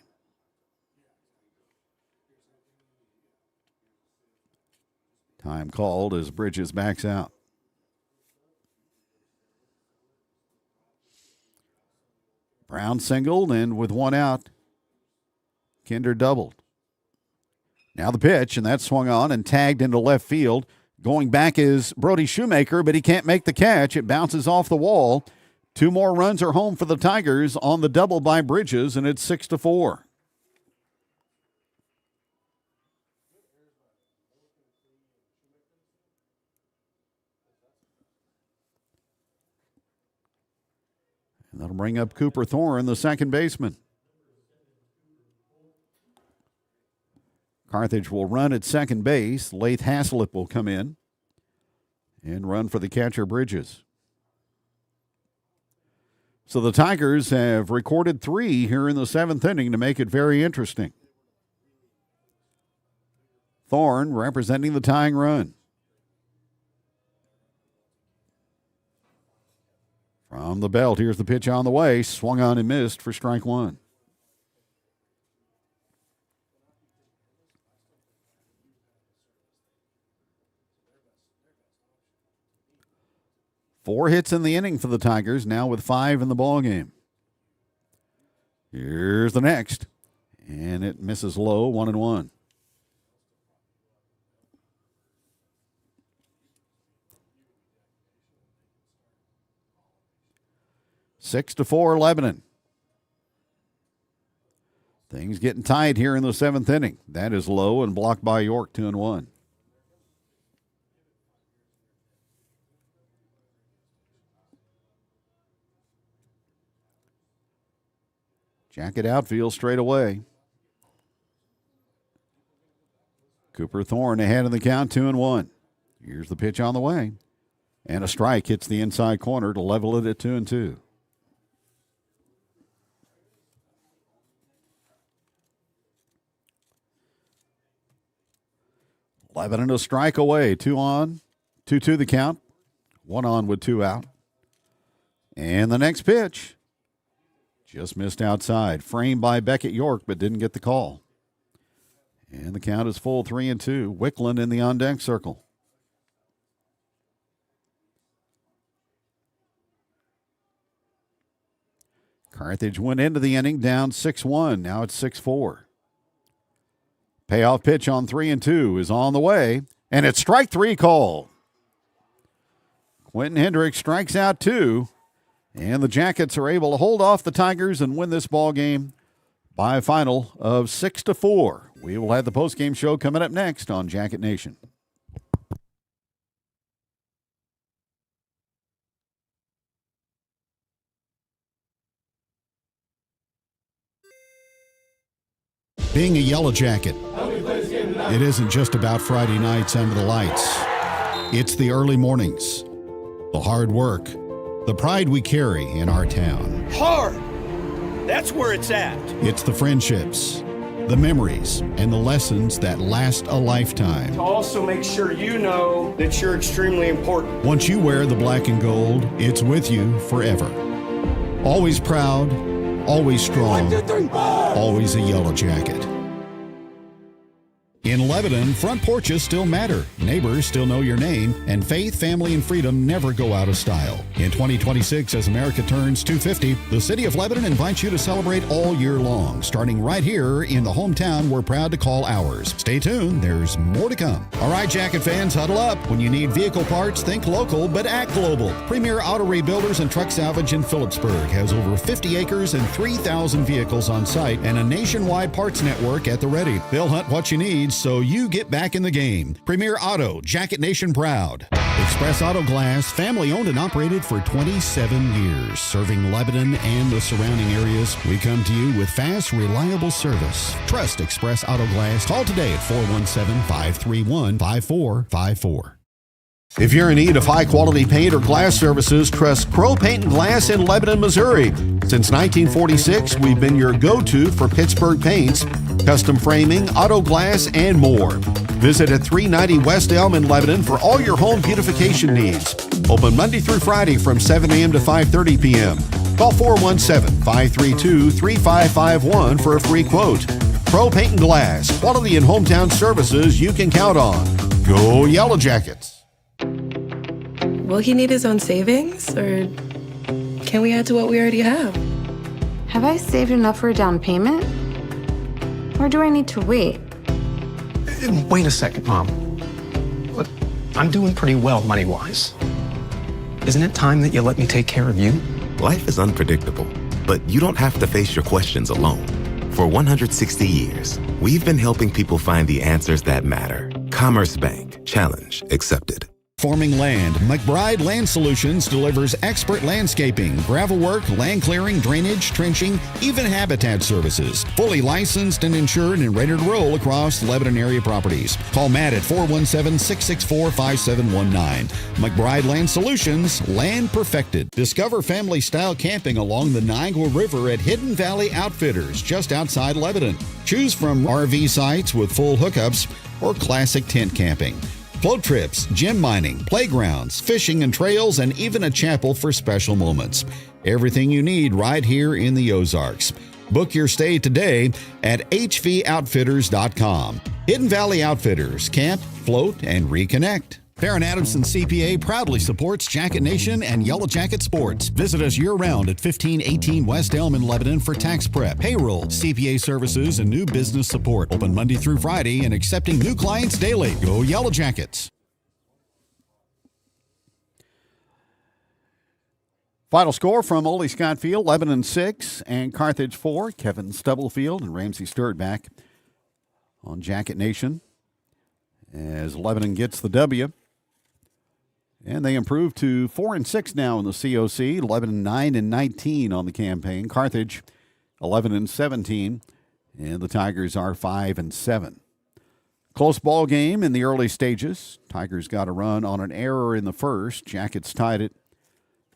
Time called as Bridges backs out. Brown singled, and with one out, Kinder doubled. Now the pitch, and that's swung on and tagged into left field. Going back is Brody Shoemaker, but he can't make the catch. It bounces off the wall. Two more runs are home for the Tigers on the double by Bridges, and it's 6-4. And that'll bring up Cooper Thorne, the second baseman. Carthage will run at second base. Lath Haslip will come in and run for the catcher, Bridges. So the Tigers have recorded 3 here in the 7th inning to make it very interesting. Thorne representing the tying run. From the belt, here's the pitch on the way. Swung on and missed for strike one. Four hits in the inning for the Tigers, now with 5 in the ballgame. Here's the next, and it misses low, 1-1. Six to 4, Lebanon. Things getting tight here in the 7th inning. That is low and blocked by York, 2-1. Jacket outfield straight away. Cooper Thorne ahead in the count, 2-1. Here's the pitch on the way. And a strike hits the inside corner to level it at 2-2. Lebanon a strike away. 2 on, 2-2 the count. 1 on with 2 out. And the next pitch just missed outside. Framed by Beckett York, but didn't get the call. And the count is full, 3-2. Wickland in the on-deck circle. Carthage went into the inning down 6-1. Now it's 6-4. Payoff pitch on 3-2 is on the way, and it's strike 3 call. Quentin Hendricks strikes out 2, And the Jackets are able to hold off the Tigers and win this ball game by a final of 6-4. We will have the postgame show coming up next on Jacket Nation. Being a Yellow Jacket, it isn't just about Friday nights under the lights. It's the early mornings, the hard work, the pride we carry in our town. Hard! That's where it's at. It's the friendships, the memories, and the lessons that last a lifetime. To also make sure you know that you're extremely important. Once you wear the black and gold, it's with you forever. Always proud, always strong, always a Yellow Jacket. In Lebanon, front porches still matter, neighbors still know your name, and faith, family, and freedom never go out of style. In 2026, as America turns 250, the City of Lebanon invites you to celebrate all year long, starting right here in the hometown we're proud to call ours. Stay tuned, there's more to come. All right, Jacket fans, huddle up. When you need vehicle parts, think local, but act global. Premier Auto Rebuilders and Truck Salvage in Phillipsburg has over 50 acres and 3,000 vehicles on site and a nationwide parts network at the ready. They'll hunt what you need so you get back in the game. Premier Auto, Jacket Nation proud. Express Auto Glass, family owned and operated for 27 years. Serving Lebanon and the surrounding areas, we come to you with fast, reliable service. Trust Express Auto Glass. Call today at 417-531-5454. If you're in need of high-quality paint or glass services, trust Crow Paint and Glass in Lebanon, Missouri. Since 1946, we've been your go-to for Pittsburgh paints, custom framing, auto glass, and more. Visit at 390 West Elm in Lebanon for all your home beautification needs. Open Monday through Friday from 7 a.m. to 5:30 p.m. Call 417-532-3551 for a free quote. Crow Paint and Glass, quality and hometown services you can count on. Go Yellow Jackets! Will he need his own savings, or can we add to what we already have? Have I saved enough for a down payment? Or do I need to wait? Wait a second, Mom. Look, I'm doing pretty well money-wise. Isn't it time that you let me take care of you? Life is unpredictable, but you don't have to face your questions alone. For 160 years, we've been helping people find the answers that matter. Commerce Bank. Challenge accepted. Forming Land, McBride Land Solutions delivers expert landscaping, gravel work, land clearing, drainage, trenching, even habitat services. Fully licensed and insured and ready to roll across Lebanon area properties. Call Matt at 417-664-5719. McBride Land Solutions, land perfected. Discover family-style camping along the Niagara River at Hidden Valley Outfitters, just outside Lebanon. Choose from RV sites with full hookups or classic tent camping. Float trips, gem mining, playgrounds, fishing and trails, and even a chapel for special moments. Everything you need right here in the Ozarks. Book your stay today at hvoutfitters.com. Hidden Valley Outfitters. Camp, float, and reconnect. Farron Adamson CPA proudly supports Jacket Nation and Yellow Jacket Sports. Visit us year-round at 1518 West Elm in Lebanon for tax prep, payroll, CPA services, and new business support. Open Monday through Friday and accepting new clients daily. Go Yellow Jackets. Final score from Oley Scott Field, Lebanon 6 and Carthage 4. Kevin Stubblefield and Ramsey Stewart back on Jacket Nation as Lebanon gets the W. And they improve to 4-6 now in the COC. Lebanon 9-19 on the campaign. Carthage 11-17, and the Tigers are 5-7. Close ball game in the early stages. Tigers got a run on an error in the first. Jackets tied it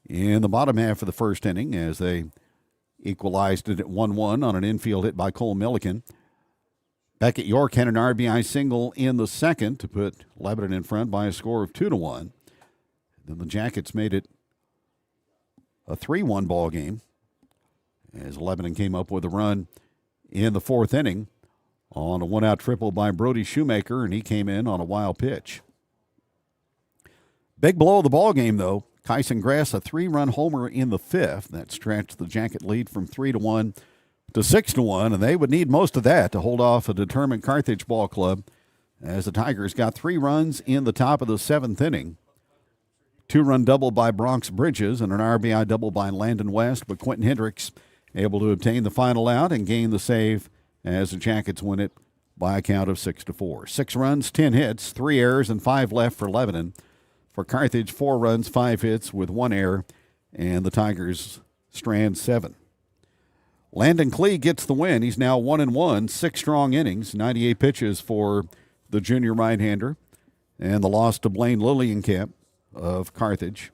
in the bottom half of the first inning as they equalized it at 1-1 on an infield hit by Cole Milliken. Beckett York had an RBI single in the second to put Lebanon in front by a score of 2-1. Then the Jackets made it a 3-1 ball game as Lebanon came up with a run in the fourth inning on a one-out triple by Brody Shoemaker, and he came in on a wild pitch. Big blow of the ball game, though. Kyson Grass, a 3-run homer in the fifth. That stretched the Jacket lead from 3-1 to 6-1, and they would need most of that to hold off a determined Carthage ball club as the Tigers got 3 runs in the top of the seventh inning 2-run double by Bronx Bridges and an RBI double by Landon West, but Quentin Hendricks able to obtain the final out and gain the save as the Jackets win it by a count of 6-4. 6 runs, 10 hits, 3 errors, and 5 left for Lebanon. For Carthage, 4 runs, 5 hits with 1 error, and the Tigers strand 7. Landon Klee gets the win. He's now 1-1, 6 strong innings, 98 pitches for the junior right-hander, and the loss to Blaine Lillienkamp of Carthage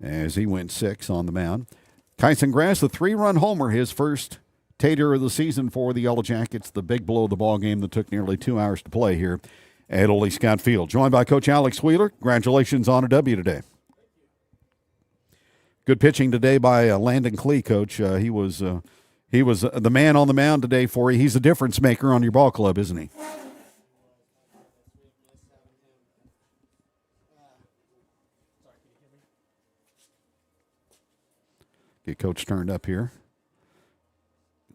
as he went 6 on the mound. Kyson Grass, a 3-run homer, his first tater of the season for the Yellowjackets, the big blow of the ball game that took nearly 2 hours to play here at Oley Scott Field. Joined by Coach Alex Wheeler. Congratulations on a W today. Good pitching today by Landon Klee, Coach. He was the man on the mound today for you. He's a difference maker on your ball club, isn't he? Get Coach turned up here.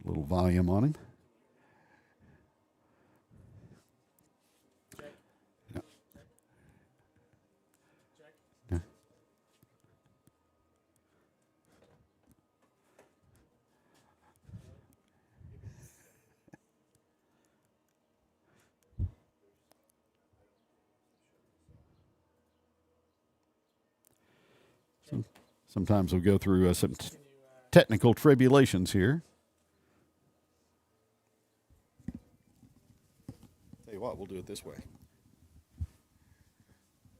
A little volume on him. Yeah. Sometimes we'll go through some technical tribulations here. Tell you what, we'll do it this way.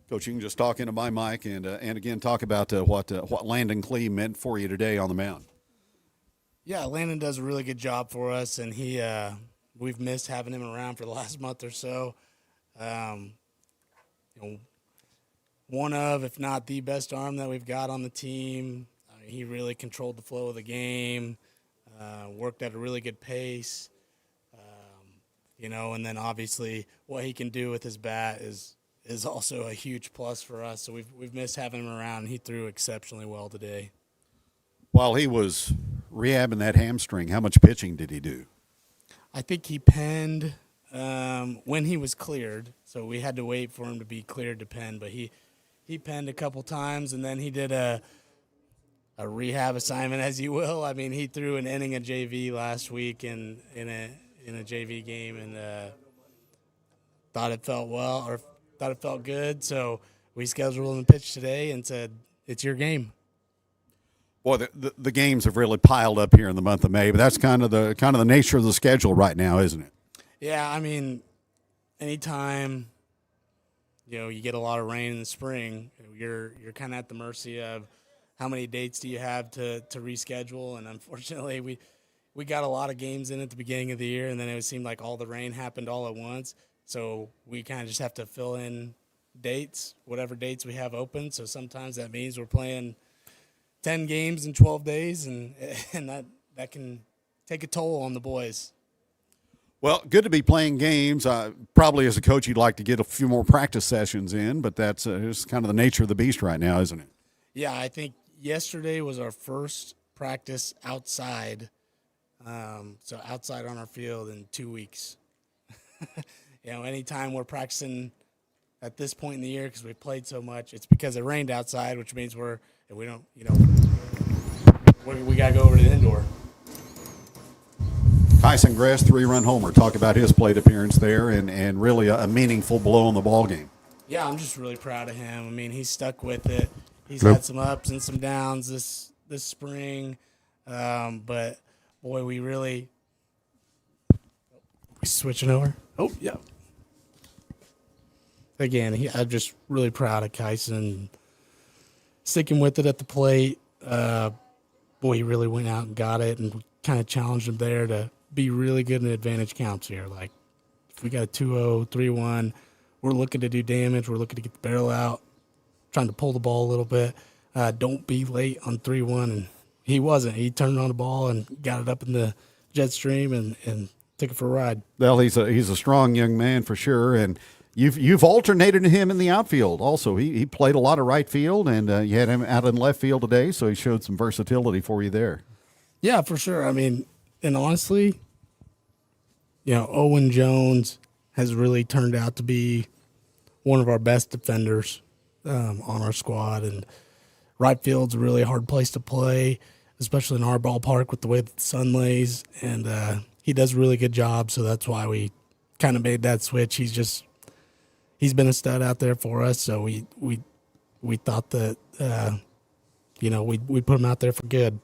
Coach, you can just talk into my mic and again talk about what Landon Klee meant for you today on the mound. Yeah, Landon does a really good job for us, and we've missed having him around for the last month or so. One of, if not the best arm that we've got on the team. He really controlled the flow of the game, worked at a really good pace, and then obviously what he can do with his bat is also a huge plus for us. So we've missed having him around, and he threw exceptionally well today. While he was rehabbing that hamstring, how much pitching did he do? I think he penned when he was cleared, so we had to wait for him to be cleared to pen, but he penned a couple times, and then he did a rehab assignment, as you will. I mean, he threw an inning of JV last week in a JV game, and thought it felt good. So we scheduled him to pitch today and said, "It's your game." Boy, the games have really piled up here in the month of May, but that's kind of the nature of the schedule right now, isn't it? Yeah, I mean, anytime you get a lot of rain in the spring, you're kind of at the mercy of how many dates do you have to reschedule? And unfortunately, we got a lot of games in at the beginning of the year, and then it seemed like all the rain happened all at once. So we kind of just have to fill in dates, whatever dates we have open. So sometimes that means we're playing 10 games in 12 days, and that can take a toll on the boys. Well, good to be playing games. Probably as a coach, you'd like to get a few more practice sessions in, but that's just kind of the nature of the beast right now, isn't it? Yeah, I think yesterday was our first practice outside, so outside on our field in 2 weeks. Anytime we're practicing at this point in the year because we played so much, it's because it rained outside, which means we got to go over to the indoor. Kyson Grass, 3-run homer. Talk about his plate appearance there and really a meaningful blow in the ball game. Yeah, I'm just really proud of him. I mean, he's stuck with it. He's had some ups and some downs this spring, but boy, we switching over. Oh yeah. Again, I'm just really proud of Kyson sticking with it at the plate. Boy, he really went out and got it, and kind of challenged him there to be really good in advantage counts here. Like if we got a 2-0, 3-1, we're looking to do damage. We're looking to get the barrel out, trying to pull the ball a little bit. Don't be late on 3-1, and he wasn't. He turned on the ball and got it up in the jet stream and took it for a ride. Well, he's a strong young man for sure, and you've alternated him in the outfield also. He played a lot of right field, and you had him out in left field today, so he showed some versatility for you there. Yeah, for sure. I mean, and honestly, Owen Jones has really turned out to be one of our best defenders on our squad, and right field's a really hard place to play, especially in our ballpark with the way that the sun lays, and he does a really good job, so that's why we kind of made that switch. He's been a stud out there for us, so we thought that we put him out there for good.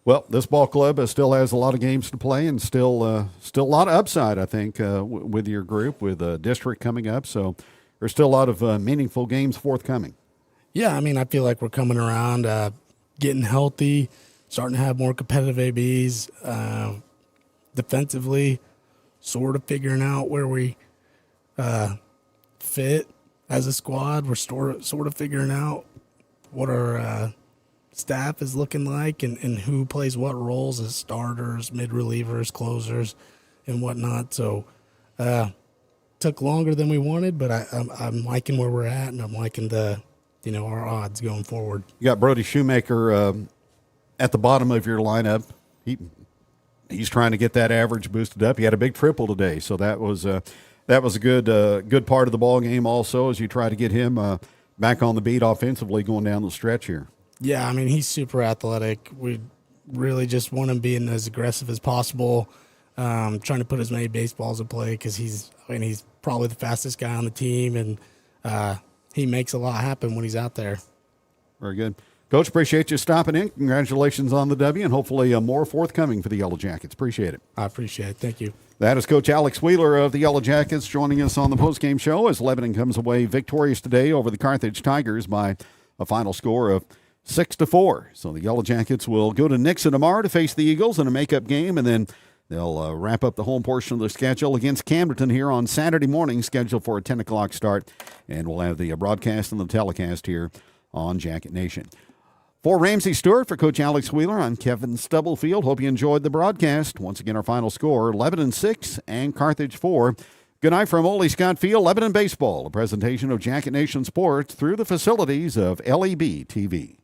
Well, this ball club still has a lot of games to play, and still a lot of upside, I think, with your group, with district coming up. So there's still a lot of meaningful games forthcoming. Yeah, I mean, I feel like we're coming around, getting healthy, starting to have more competitive ABs, defensively, sort of figuring out where we fit as a squad. We're sort of figuring out what our staff is looking like and who plays what roles as starters, mid-relievers, closers, and whatnot. So took longer than we wanted, but I'm liking where we're at, and I'm liking our odds going forward. You got Brody Shoemaker at the bottom of your lineup. He's trying to get that average boosted up. He had a big triple today, so that was a good part of the ball game also, as you try to get him back on the beat offensively going down the stretch here. Yeah, I mean, he's super athletic. We really just want him being as aggressive as possible, trying to put as many baseballs in play because he's probably the fastest guy on the team, and he makes a lot happen when he's out there. Very good. Coach, appreciate you stopping in. Congratulations on the W, and hopefully more forthcoming for the Yellow Jackets. Appreciate it. I appreciate it. Thank you. That is Coach Alex Wheeler of the Yellow Jackets joining us on the postgame show as Lebanon comes away victorious today over the Carthage Tigers by a final score of 6-4. So the Yellow Jackets will go to Nixon tomorrow to face the Eagles in a makeup game, and then they'll wrap up the home portion of the schedule against Camdenton here on Saturday morning, scheduled for a 10 o'clock start, and we'll have the broadcast and the telecast here on Jacket Nation. For Ramsey Stewart, for Coach Alex Wheeler, I'm Kevin Stubblefield. Hope you enjoyed the broadcast. Once again, our final score, Lebanon 6 and Carthage 4. Good night from Oley Scott Field, Lebanon Baseball, a presentation of Jacket Nation Sports through the facilities of LEB TV.